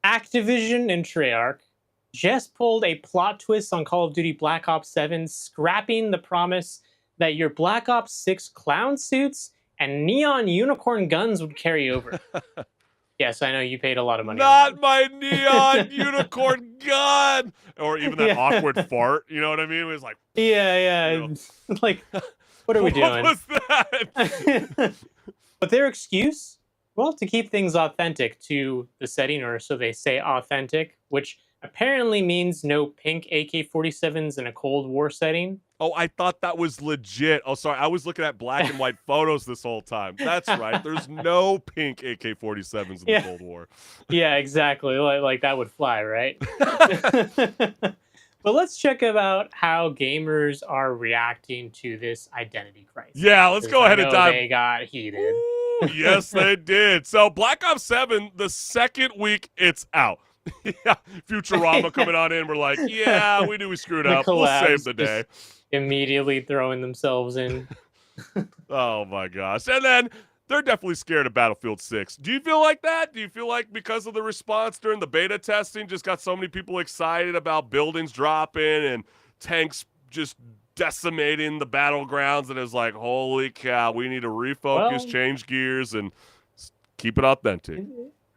Activision and Treyarch just pulled a plot twist on Call of Duty Black Ops 7, scrapping the promise that your Black Ops 6 clown suits and neon unicorn guns would carry over. Yes, I know you paid a lot of money. Not my neon unicorn gun! Or even that awkward fart, you know what I mean? It was like, Yeah. Like, what are we doing? What was that? But their excuse, well, to keep things authentic to the setting, or so they say authentic, which apparently means no pink AK-47s in a Cold War setting. Oh, I thought that was legit. Oh, sorry. I was looking at black and white photos this whole time. That's right. There's no pink AK-47s in the Cold War. Yeah, exactly. Like that would fly, right? But let's check about how gamers are reacting to this identity crisis. Yeah, let's go ahead and dive. They got heated. Ooh, yes, they did. So Black Ops 7, the second week it's out. Yeah, Futurama coming on in. We're like, yeah, we knew we screwed up. We'll save the day. Immediately throwing themselves in. Oh, my gosh. And then they're definitely scared of Battlefield 6. Do you feel like that? Do you feel like because of the response during the beta testing just got so many people excited about buildings dropping and tanks just decimating the battlegrounds, and it's like, holy cow, we need to refocus, change gears, and keep it authentic?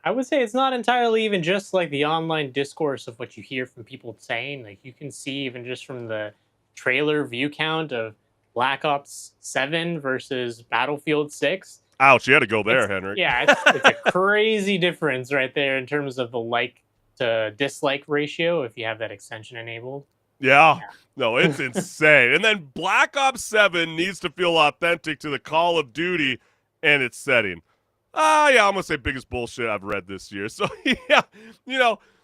I would say it's not entirely even just like the online discourse of what you hear from people saying. Like you can see even just from the trailer view count of Black Ops 7 versus Battlefield 6. Ouch, you had to go there, HenricK. Yeah, it's a crazy difference right there in terms of the like to dislike ratio if you have that extension enabled. Yeah. No, it's insane. And then Black Ops 7 needs to feel authentic to the Call of Duty and its setting. Yeah, I'm going to say biggest bullshit I've read this year. So, yeah,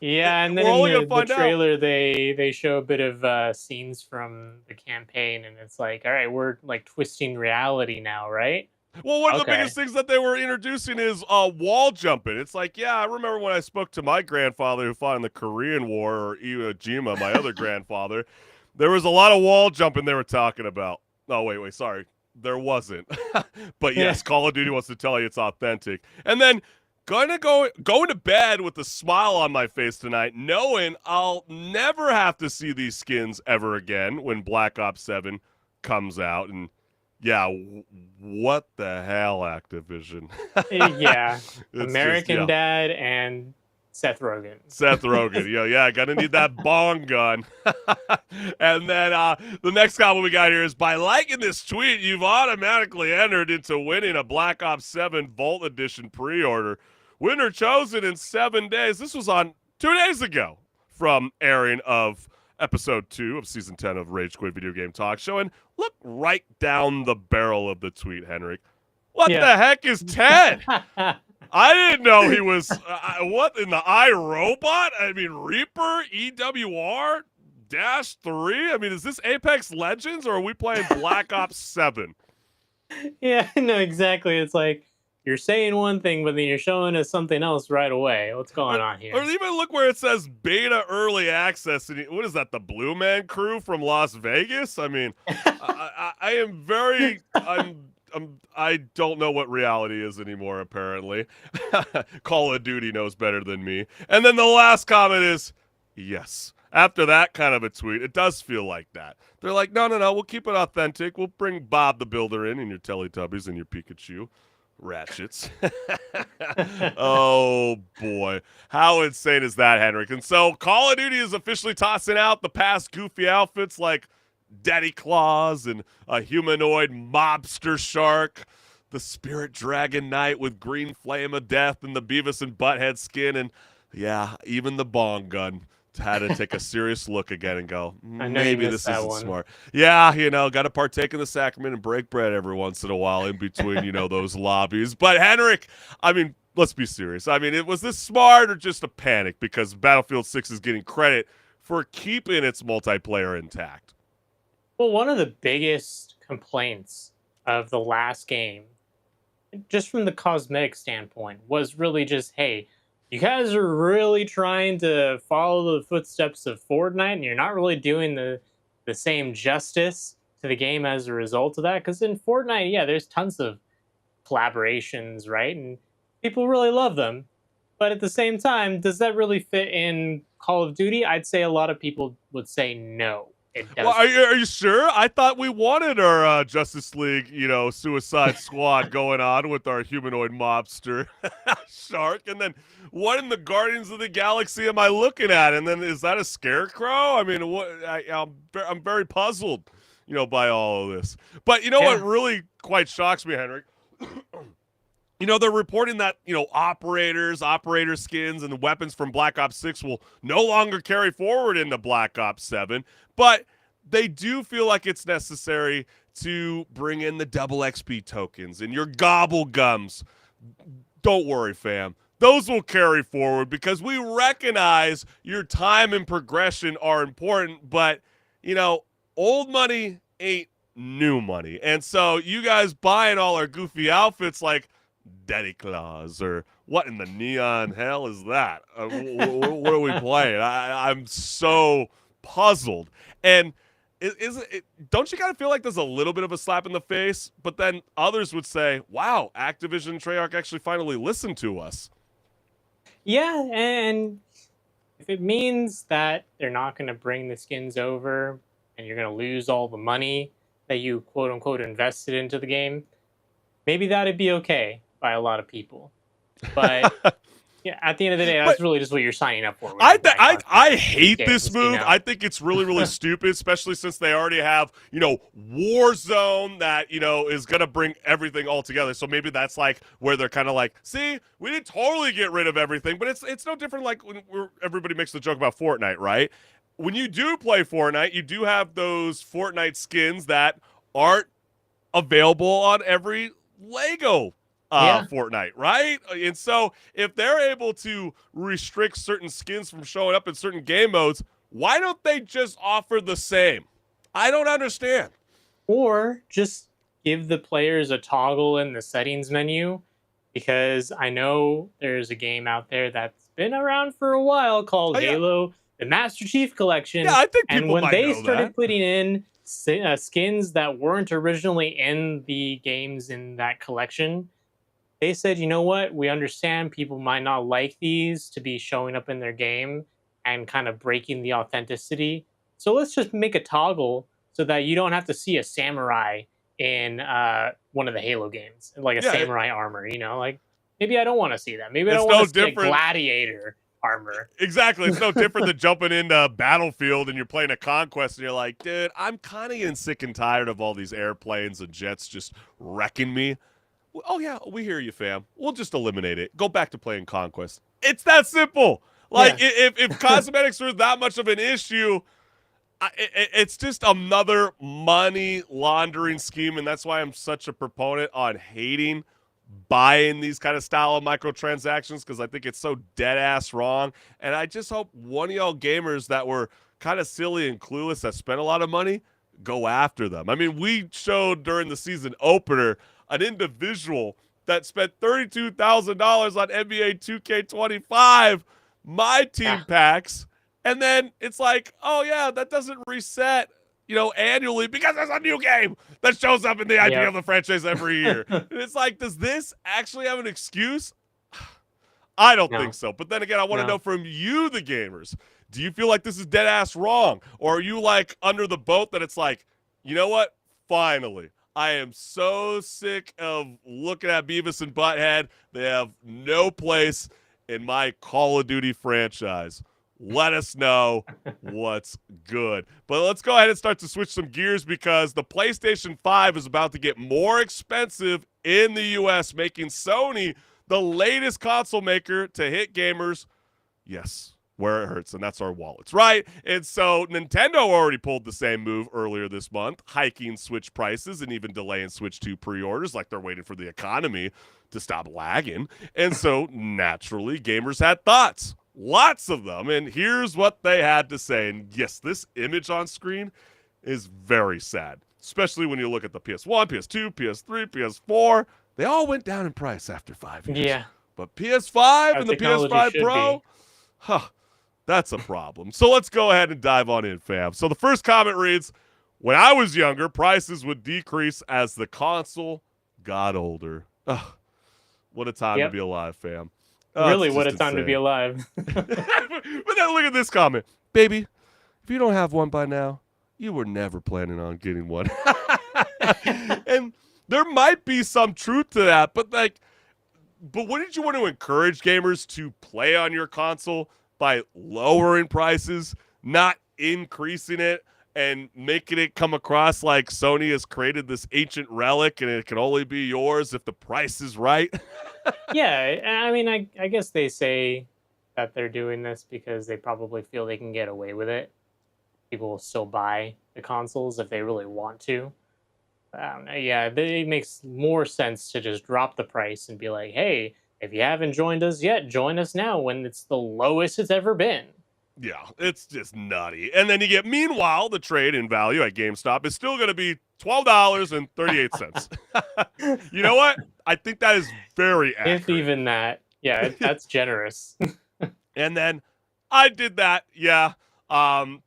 Yeah, and then in the trailer, they show a bit of scenes from the campaign, and it's like, all right, we're like twisting reality now, right? Well, one of the biggest things that they were introducing is wall jumping. It's like, yeah, I remember when I spoke to my grandfather who fought in the Korean War, or Iwo Jima, my other grandfather. There was a lot of wall jumping they were talking about. Oh, wait, sorry. There wasn't. But yes, Call of Duty wants to tell you it's authentic. And then going to bed with a smile on my face tonight, knowing I'll never have to see these skins ever again when Black Ops 7 comes out. And yeah, what the hell, Activision? Yeah, American Dad and Seth Rogen. Seth Rogen, yeah, gonna need that bong gun. And then the next comment we got here is, by liking this tweet, you've automatically entered into winning a Black Ops 7 Vault Edition pre-order. Winner chosen in 7 days. This was on 2 days ago from airing of episode 2 of season 10 of Rage Quit Video Game Talk Show. And look right down the barrel of the tweet, HenricK. What the heck is Ted? I didn't know he was, what, in the iRobot? I mean, Reaper, EWR, Dash 3? I mean, is this Apex Legends, or are we playing Black Ops 7? Yeah, no, exactly. It's like, you're saying one thing, but then you're showing us something else right away. What's going on here? Or even look where it says beta early access. And what is that, the Blue Man Crew from Las Vegas? I mean, I am very... I don't know what reality is anymore, apparently. Call of Duty knows better than me. And then the last comment is, yes. After that kind of a tweet, it does feel like that. They're like, no, we'll keep it authentic. We'll bring Bob the Builder in and your Teletubbies and your Pikachu. Ratchets. Oh, boy. How insane is that, HenricK? And so Call of Duty is officially tossing out the past goofy outfits like daddy claws and a humanoid mobster shark, the spirit dragon knight with green flame of death and the Beavis and Butthead skin, and yeah, even the bong gun had to take a serious look again and go, I know you maybe missed this that isn't one. smart. Yeah, got to partake in the sacrament and break bread every once in a while in between, those lobbies. But HenricK, I mean, let's be serious. I mean, was this smart or just a panic? Because Battlefield 6 is getting credit for keeping its multiplayer intact. Well, one of the biggest complaints of the last game, just from the cosmetic standpoint, was really just, hey, you guys are really trying to follow the footsteps of Fortnite, and you're not really doing the same justice to the game as a result of that. Because in Fortnite, yeah, there's tons of collaborations, right? And people really love them. But at the same time, does that really fit in Call of Duty? I'd say a lot of people would say no. It does. Well, are you sure? I thought we wanted our Justice League, Suicide Squad going on with our humanoid mobster shark, and then what in the Guardians of the Galaxy am I looking at? And then is that a scarecrow? I mean, I'm very puzzled, by all of this. But what really quite shocks me, HenricK? They're reporting that, operator skins and weapons from Black Ops 6 will no longer carry forward into Black Ops 7, but they do feel like it's necessary to bring in the double XP tokens and your gobble gums. Don't worry, fam. Those will carry forward because we recognize your time and progression are important, but, old money ain't new money. And so you guys buying all our goofy outfits like Daddy Claus or what in the neon hell is that? What are we playing? I'm so puzzled. And don't you kind of feel like there's a little bit of a slap in the face? But then others would say, wow, Activision and Treyarch actually finally listened to us. Yeah, and if it means that they're not going to bring the skins over and you're going to lose all the money that you quote unquote invested into the game, maybe that'd be okay by a lot of people. But yeah, at the end of the day, that's really just what you're signing up for. I hate games, this move. I think it's really, really stupid, especially since they already have, Warzone that, is going to bring everything all together. So maybe that's like where they're kind of like, see, we didn't totally get rid of everything, but it's no different like when everybody makes the joke about Fortnite, right? When you do play Fortnite, you do have those Fortnite skins that aren't available on every Lego Fortnite, right? And so if they're able to restrict certain skins from showing up in certain game modes, why don't they just offer the same? I don't understand. Or just give the players a toggle in the settings menu, because I know there's a game out there that's been around for a while called Halo, the Master Chief Collection. Yeah, I think people and when might they know started that. putting in skins that weren't originally in the games in that collection, they said, you know what, we understand people might not like these to be showing up in their game and kind of breaking the authenticity. So let's just make a toggle so that you don't have to see a samurai in one of the Halo games, like a samurai armor, like maybe I don't want to see that. Maybe I don't want to see a gladiator armor. Exactly. It's no different than jumping into Battlefield and you're playing a conquest and you're like, dude, I'm kind of getting sick and tired of all these airplanes and jets just wrecking me. Oh, yeah, we hear you, fam. We'll just eliminate it. Go back to playing Conquest. It's that simple. Like, if cosmetics are that much of an issue, it's just another money laundering scheme, and that's why I'm such a proponent on hating buying these kind of style of microtransactions, because I think it's so dead-ass wrong. And I just hope one of y'all gamers that were kind of silly and clueless that spent a lot of money go after them. I mean, we showed during the season opener an individual that spent $32,000 on NBA 2K25, my team packs, and then it's like, oh yeah, that doesn't reset, annually because there's a new game that shows up in the IP of the franchise every year. And it's like, does this actually have an excuse? I don't think so. But then again, I want to know from you, the gamers, do you feel like this is dead ass wrong? Or are you like under the boat that it's like, you know what? Finally. I am so sick of looking at Beavis and Butthead. They have no place in my Call of Duty franchise. Let us know what's good. But let's go ahead and start to switch some gears because the PlayStation 5 is about to get more expensive in the US, making Sony the latest console maker to hit gamers. Yes, where it hurts, and that's our wallets, right? And so Nintendo already pulled the same move earlier this month, hiking Switch prices and even delaying Switch 2 pre-orders like they're waiting for the economy to stop lagging. And so naturally, gamers had thoughts, lots of them, and here's what they had to say. And yes, this image on screen is very sad, especially when you look at the PS1, PS2, PS3, PS4. They all went down in price after 5 years. Yeah. But PS5 How and the technology PS5 should Pro, huh, that's a problem. So let's go ahead and dive on in, fam. So the first comment reads, when I was younger, prices would decrease as the console got older. Ugh, what a time to be alive, fam. Oh, Really, it's what a just time to be insane. alive. But then look at this comment. Baby, if you don't have one by now, you were never planning on getting one. And there might be some truth to that, but wouldn't you want to encourage gamers to play on your console by lowering prices, not increasing it, and making it come across like Sony has created this ancient relic and it can only be yours if the price is right? Yeah, I mean, I guess they say that they're doing this because they probably feel they can get away with it. People will still buy the consoles if they really want to. I don't know. Yeah, it makes more sense to just drop the price and be like, hey, if you haven't joined us yet, join us now when it's the lowest it's ever been. Yeah, it's just nutty. And then you get, meanwhile, the trade in value at GameStop is still going to be $12.38. You know what? I think that is very accurate. If even that. Yeah, that's generous. And then I did that. Yeah.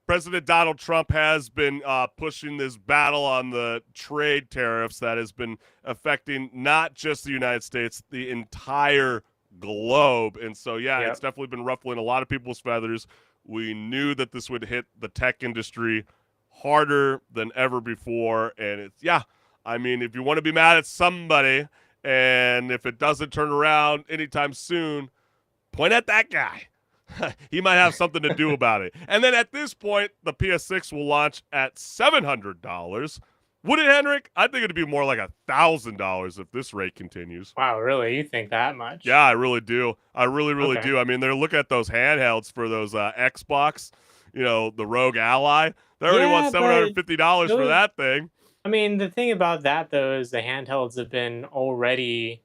President Donald Trump has been pushing this battle on the trade tariffs that has been affecting not just the United States, the entire globe. And so, yeah, Yep. It's definitely been ruffling a lot of people's feathers. We knew that this would hit the tech industry harder than ever before. And it's, yeah, I mean, if you want to be mad at somebody and if it doesn't turn around anytime soon, point at that guy. He might have something to do about it. And then at this point, the PS6 will launch at $700. Would it, Henrik? I think it'd be more like $1,000 if this rate continues. Wow, really? You think that much? Yeah, I really do. I really Okay. do. I mean, they're looking at those handhelds for those Xbox, the Rogue Ally. They already want $750 for those- that thing. I mean, the thing about that, though, is the handhelds have been already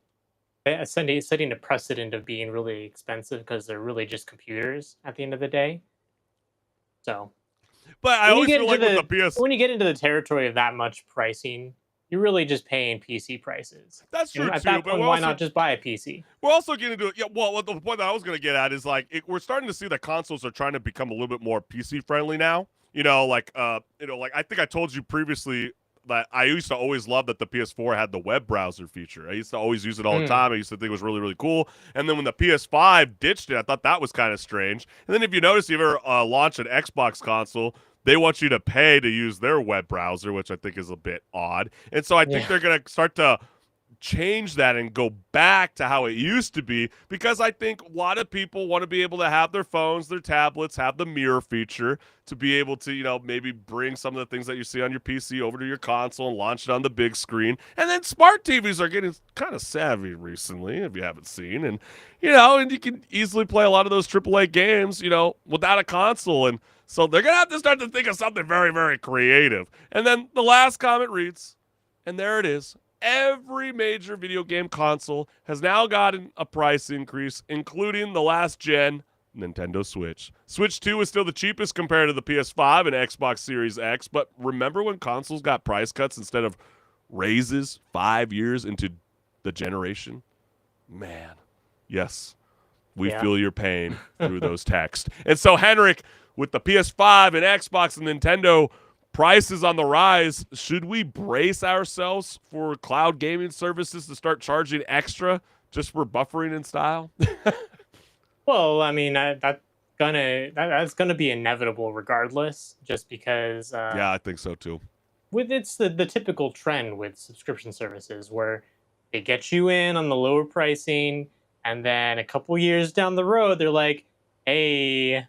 setting a precedent of being really expensive because they're really just computers at the end of the day. So But I always feel like with the PS... when you get into the territory of that much pricing, you're really just paying PC prices. That's true, And at too. that But point, we're why also... not just buy a PC? We're also getting into it. Yeah, well, the point that I was going to get at is we're starting to see that consoles are trying to become a little bit more PC friendly now. I think I told you previously that I used to always love that the PS4 had the web browser feature. I used to always use it all the time. I used to think it was really, really cool. And then when the PS5 ditched it, I thought that was kind of strange. And then if you notice, if you ever launch an Xbox console, they want you to pay to use their web browser, which I think is a bit odd. And so I think they're going to start to change that and go back to how it used to be, because I think a lot of people want to be able to have their phones, their tablets, have the mirror feature to be able to, maybe bring some of the things that you see on your PC over to your console and launch it on the big screen. And then smart TVs are getting kind of savvy recently, if you haven't seen. And, and you can easily play a lot of those AAA games, without a console. And so they're going to have to start to think of something very, very creative. And then the last comment reads, and there it is. Every major video game console has now gotten a price increase, including the last gen Nintendo Switch. Switch 2 is still the cheapest compared to the PS5 and Xbox Series X, but remember when consoles got price cuts instead of raises 5 years into the generation? Man, yes, we feel your pain through those texts. And so, HenricK, with the PS5 and Xbox and Nintendo prices on the rise, should we brace ourselves for cloud gaming services to start charging extra just for buffering in style? Well, I mean, that's gonna be inevitable regardless, just because. Yeah, I think so too. It's the typical trend with subscription services where they get you in on the lower pricing, and then a couple years down the road, they're like, "Hey,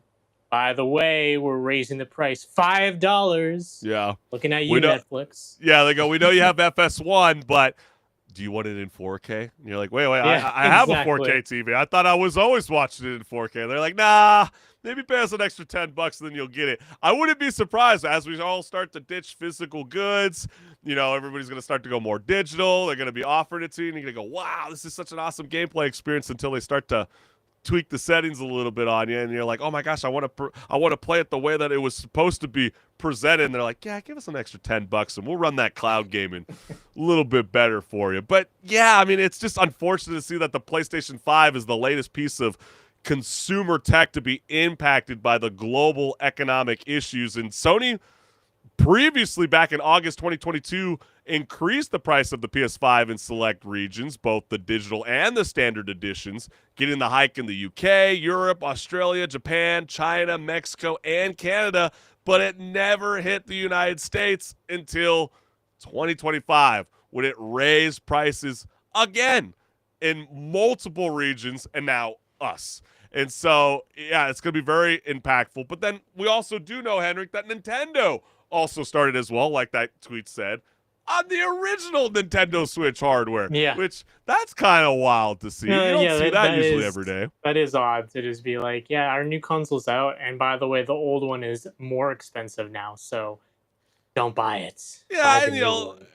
by the way, we're raising the price $5. Yeah. Looking at We you, know- Netflix. Yeah, they go, we know you have FS1, but do you want it in 4K? And you're like, wait, Yeah, I have a exactly. 4K TV. I thought I was always watching it in 4K. They're like, nah, maybe pay us an extra $10 and then you'll get it. I wouldn't be surprised as we all start to ditch physical goods. You know, everybody's going to start to go more digital. They're going to be offering it to you, and you're going to go, wow, this is such an awesome gameplay experience until they start to tweak the settings a little bit on you, and you're like, oh my gosh, I want to play it the way that it was supposed to be presented. And they're like, yeah, give us an extra $10 and we'll run that cloud gaming a little bit better for you. But yeah, I mean, it's just unfortunate to see that the PlayStation 5 is the latest piece of consumer tech to be impacted by the global economic issues. And Sony previously, back in August 2022, increased the price of the PS5 in select regions, both the digital and the standard editions, getting the hike in the UK, Europe, Australia, Japan, China, Mexico, and Canada, but it never hit the United States until 2025, when it raised prices again in multiple regions, and now us. And so, yeah, it's going to be very impactful. But then we also do know, HenricK, that Nintendo also started as well, like that tweet said, on the original Nintendo Switch hardware. Yeah. Which, that's kind of wild to see. You don't Yeah, see that usually is- every day. That is odd to just be like, yeah, our new console's out, and by the way, the old one is more expensive now, so don't buy it. Buy Yeah, the and new one.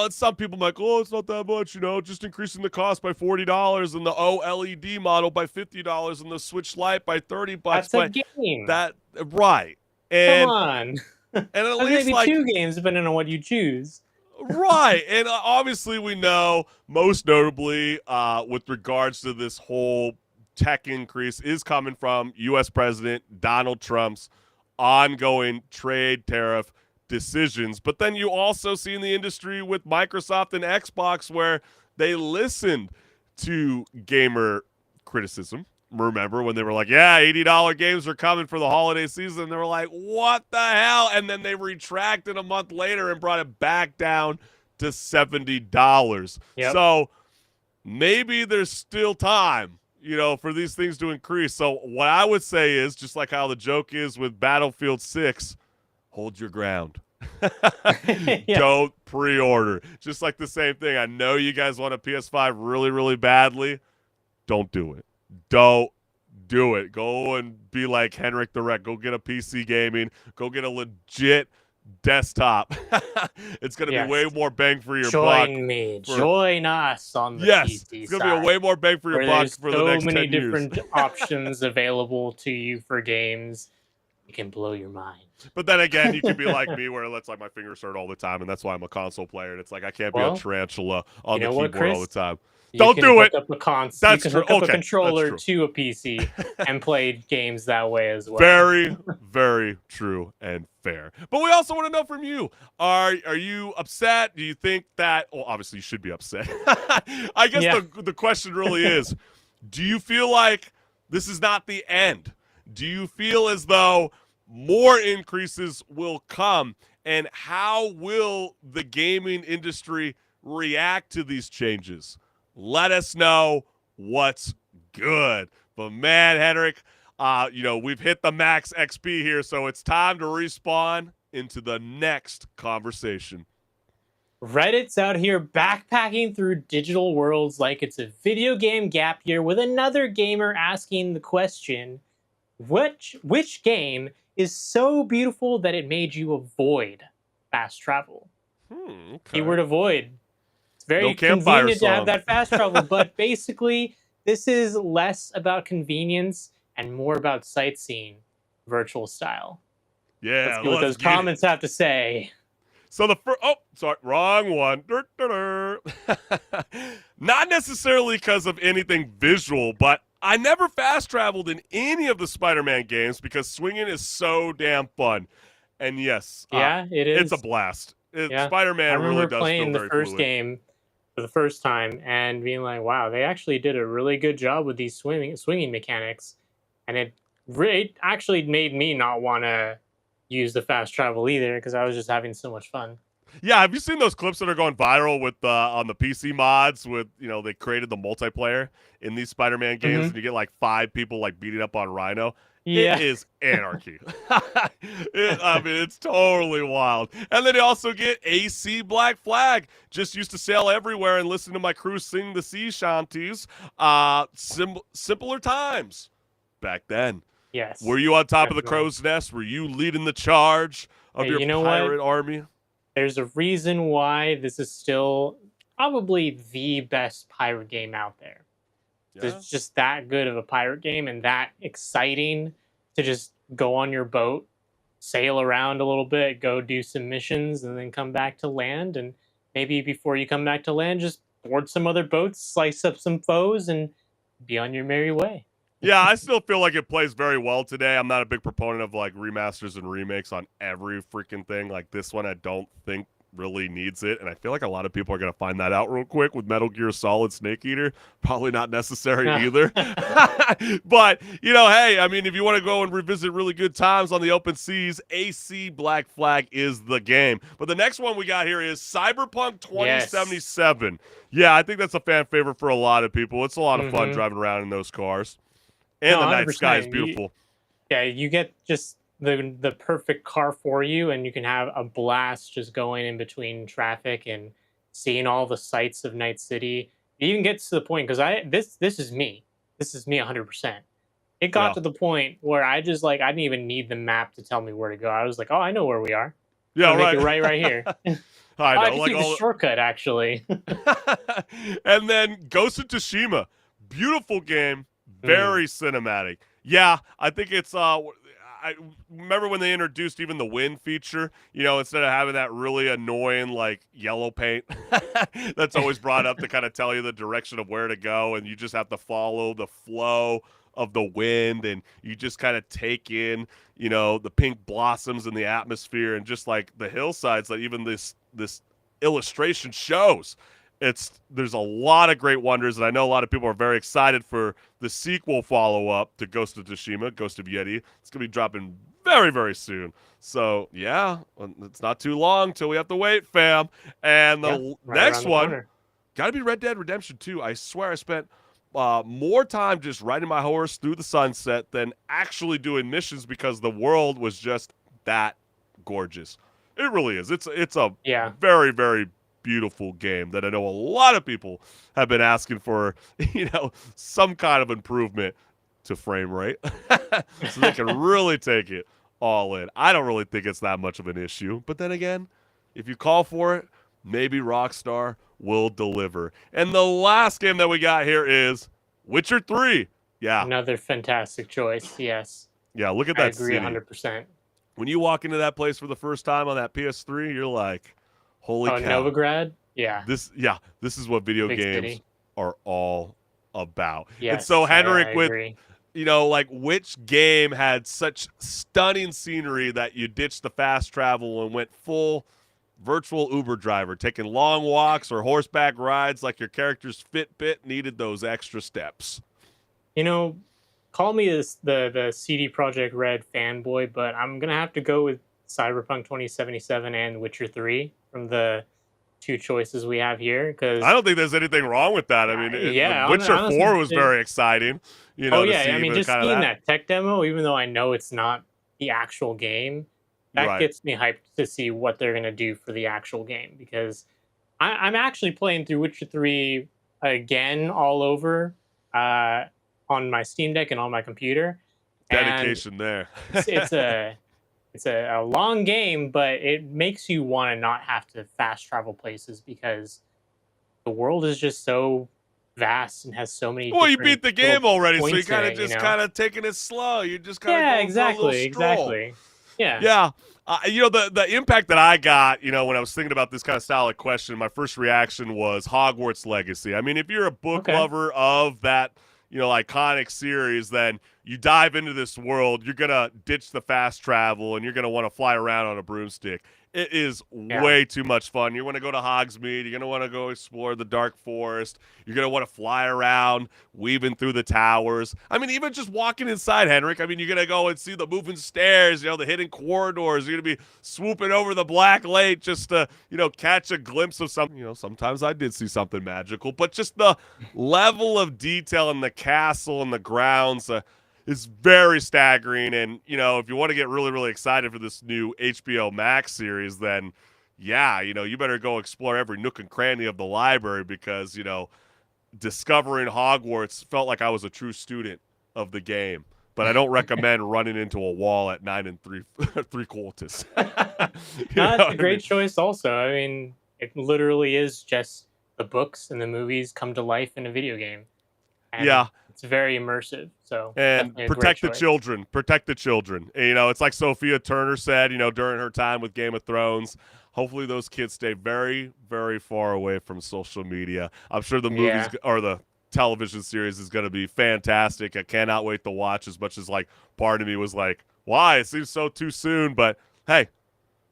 and some people like, oh, it's not that much, just increasing the cost by $40 and the OLED model by $50 and the Switch Lite by $30. That's a But game. right. Come And on. and at That's least maybe like 2 games, depending on what you choose. right. And obviously we know, most notably with regards to this whole tech increase is coming from U.S. President Donald Trump's ongoing trade tariff decisions. But then you also see in the industry with Microsoft and Xbox where they listened to gamer criticism. Remember when they were like, yeah, $80 games are coming for the holiday season? They were like, what the hell? And then they retracted a month later and brought it back down to $70. Yep. So maybe there's still time, for these things to increase. So what I would say is, just like how the joke is with Battlefield 6, hold your ground. Yeah. Don't pre-order. Just like the same thing. I know you guys want a PS5 really, really badly. Don't do it. Don't do it. Go and be like HenricK the Wreck. Go get a PC gaming. Go get a legit desktop. It's going to Yes. be way more bang for your buck. Join us on the Yes, PC it's going to be side, a way more bang for your where buck there's for the so next many 10 years. different options available to you for games. It can blow your mind. But then again, you can be like me, where it's like my fingers hurt all the time, and that's why I'm a console player. And it's like I can't be Well, a tarantula on you the know what, keyboard all the Chris? time. You Don't can do hook it. Up a cons- That's you can true. hook up Okay, a that's controller true. to a PC and play games that way as well. Very, very true and fair. But we also want to know from you: Are you upset? Do you think that? Well, obviously you should be upset. I guess Yeah. the question really is: do you feel like this is not the end? Do you feel as though more increases will come? And how will the gaming industry react to these changes? Let us know what's good. But man, HenricK, we've hit the max XP here, so it's time to respawn into the next conversation. Reddit's out here backpacking through digital worlds like it's a video game gap year, with another gamer asking the question, which game is so beautiful that it made you avoid fast travel? Okay. Keyword avoid. It's very No campfire convenient to have song. that fast travel, but basically this is less about convenience and more about sightseeing, virtual style. Yeah, Let's see what those get it. comments have to say. So wrong one. Not necessarily because of anything visual, but I never fast traveled in any of the Spider-Man games because swinging is so damn fun. And yes, Yeah, it is. it's a blast. Yeah. Spider-Man I remember really does playing feel the very first fluid. game for the first time and being like, wow, they actually did a really good job with these swinging mechanics. And it actually made me not want to use the fast travel either, because I was just having so much fun. Yeah, have you seen those clips that are going viral with on the PC mods with, they created the multiplayer in these Spider-Man games Mhm. and you get like 5 people like beating up on Rhino? Yeah. It is anarchy. I mean, it's totally wild. And then you also get AC Black Flag. Just used to sail everywhere and listen to my crew sing the sea shanties. Simpler times back then. Yes. Were you on top of the Definitely. crow's nest? Were you leading the charge of Hey, your you know pirate what? army? There's a reason why this is still probably the best pirate game out there. Yeah. It's just that good of a pirate game and that exciting to just go on your boat, sail around a little bit, go do some missions, and then come back to land. And maybe before you come back to land, just board some other boats, slice up some foes, and be on your merry way. Yeah, I still feel like it plays very well today. I'm not a big proponent of like remasters and remakes on every freaking thing. Like this one, I don't think really needs it, and I feel like a lot of people are going to find that out real quick with Metal Gear Solid Snake Eater. Probably not necessary either. But, you know, hey, I mean, if you want to go and revisit really good times on the open seas, AC Black Flag is the game. But the next one we got here is Cyberpunk 2077. Yeah, I think that's a fan favorite for a lot of people. It's a lot of fun driving around in those cars. And No, the night sky is 100%. beautiful. You get just the perfect car for you, and you can have a blast just going in between traffic and seeing all the sights of Night City. It even gets to the point because this is me. This is me 100%. It got to the point where I just like I didn't even need the map to tell me where to go. I was like, oh, I know where we are. Yeah, I'll right. Make it right here. I know. I just like need the shortcut actually. And then Ghost of Tsushima. Beautiful game. Very cinematic. Yeah, I think it's I remember when they introduced even the wind feature, you know, instead of having that really annoying like yellow paint that's always brought up to kind of tell you the direction of where to go, and you just have to follow the flow of the wind, and you just kind of take in, you know, the pink blossoms in the atmosphere and just like the hillsides that even this illustration shows. There's a lot of great wonders, and I know a lot of people are very excited for the sequel follow-up to Ghost of Tsushima, Ghost of Yeti. It's going to be dropping very, very soon. So, yeah, it's not too long till we have to wait, fam. And the next one, got to be Red Dead Redemption 2. I swear I spent more time just riding my horse through the sunset than actually doing missions because the world was just that gorgeous. It really is. It's a very, very beautiful game that I know a lot of people have been asking for, you know, some kind of improvement to frame rate so they can really take it all in. I don't really think it's that much of an issue, but then again, if you call for it, maybe Rockstar will deliver. And the last game that we got here is Witcher 3. Yeah. Another fantastic choice. Yes. Yeah, look at that I agree city. 100%. When you walk into that place for the first time on that PS3, you're like, holy cow. Novigrad? Yeah. This is what video Big games city. are all about. Yes, and so HenricK, I with agree. you know, like which game had such stunning scenery that you ditched the fast travel and went full virtual Uber driver, taking long walks or horseback rides like your character's Fitbit needed those extra steps? You know, call me the CD Projekt Red fanboy, but I'm gonna have to go with Cyberpunk 2077 and Witcher 3 from the two choices we have here. Because I don't think there's anything wrong with that. I mean, Witcher honestly, 4 was very exciting. You know, I mean, just seeing that tech demo, even though I know it's not the actual game, that gets me hyped to see what they're gonna do for the actual game. Because I'm actually playing through Witcher 3 again all over on my Steam Deck and on my computer. Dedication there. It's a long game, but it makes you want to not have to fast travel places because the world is just so vast and has so many. Well, you beat the game already, so you kind of just kind of taking it slow. You just kind of exactly. Yeah. Yeah. You know, the impact that I got, you know, when I was thinking about this kind of style of question, my first reaction was Hogwarts Legacy. I mean, if you're a book lover of that, you know, iconic series, then you dive into this world, you're going to ditch the fast travel and you're going to want to fly around on a broomstick. It is way too much fun. You want to go to Hogsmeade. You're going to want to go explore the Dark Forest. You're going to want to fly around, weaving through the towers. I mean, even just walking inside, HenricK. I mean, you're going to go and see the moving stairs, you know, the hidden corridors. You're going to be swooping over the Black Lake just to, you know, catch a glimpse of something. You know, sometimes I did see something magical, but just the level of detail in the castle and the grounds, is very staggering. And, you know, if you want to get really, really excited for this new HBO Max series, then, yeah, you know, you better go explore every nook and cranny of the library because, you know, discovering Hogwarts felt like I was a true student of the game. But I don't recommend running into a wall at 9 and 3 quarters. That's a great choice also. I mean, it literally is just the books and the movies come to life in a video game. And Yeah. it's very immersive. So And definitely a protect the great choice. children. Protect the children. And, you know, it's like Sophia Turner said, you know, during her time with Game of Thrones. Hopefully those kids stay very, very far away from social media. I'm sure the movies or the television series is going to be fantastic. I cannot wait to watch, as much as, like, part of me was like, why? It seems so too soon. But, hey,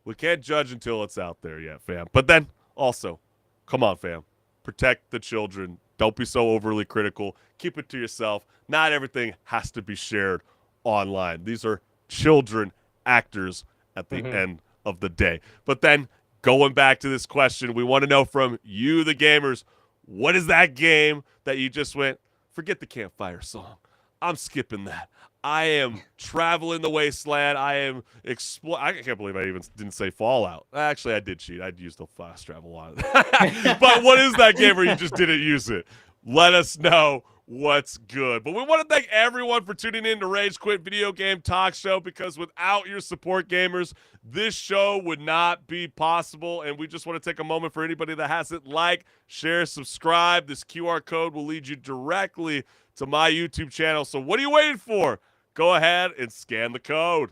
we can't judge until it's out there yet, fam. But then also, come on, fam. Protect the children. Don't be so overly critical. Keep it to yourself. Not everything has to be shared online. These are children actors at the end of the day. But then going back to this question, we want to know from you, the gamers, what is that game that you just went, forget the campfire song. I'm skipping that. I am traveling the wasteland. I am I can't believe I even didn't say Fallout. Actually, I did cheat. I'd use the fast travel on it. But what is that game where you just didn't use it? Let us know what's good. But we want to thank everyone for tuning in to Rage Quit Video Game Talk Show, because without your support, gamers, this show would not be possible. And we just want to take a moment for anybody that hasn't liked, share, subscribe. This QR code will lead you directly to my YouTube channel. So what are you waiting for? Go ahead and scan the code.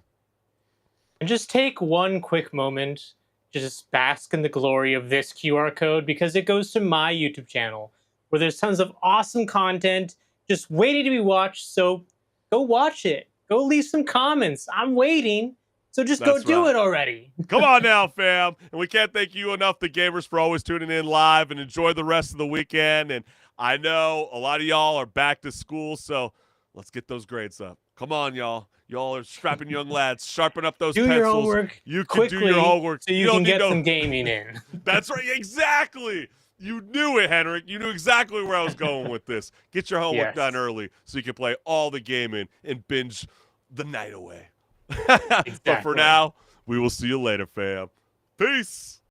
And just take one quick moment, just bask in the glory of this QR code, because it goes to my YouTube channel, where there's tons of awesome content just waiting to be watched. So go watch it. Go leave some comments. I'm waiting. So just go do it already. Come on now, fam. And we can't thank you enough, the gamers, for always tuning in live, and enjoy the rest of the weekend. And I know a lot of y'all are back to school, so let's get those grades up. Come on, y'all. Y'all are strapping young lads. Sharpen up those pencils. Do your homework You can quickly do your homework. so you can get some gaming in. That's right. Exactly. You knew it, Henrik. You knew exactly where I was going with this. Get your homework done early so you can play all the gaming and binge the night away. But for now, we will see you later, fam. Peace.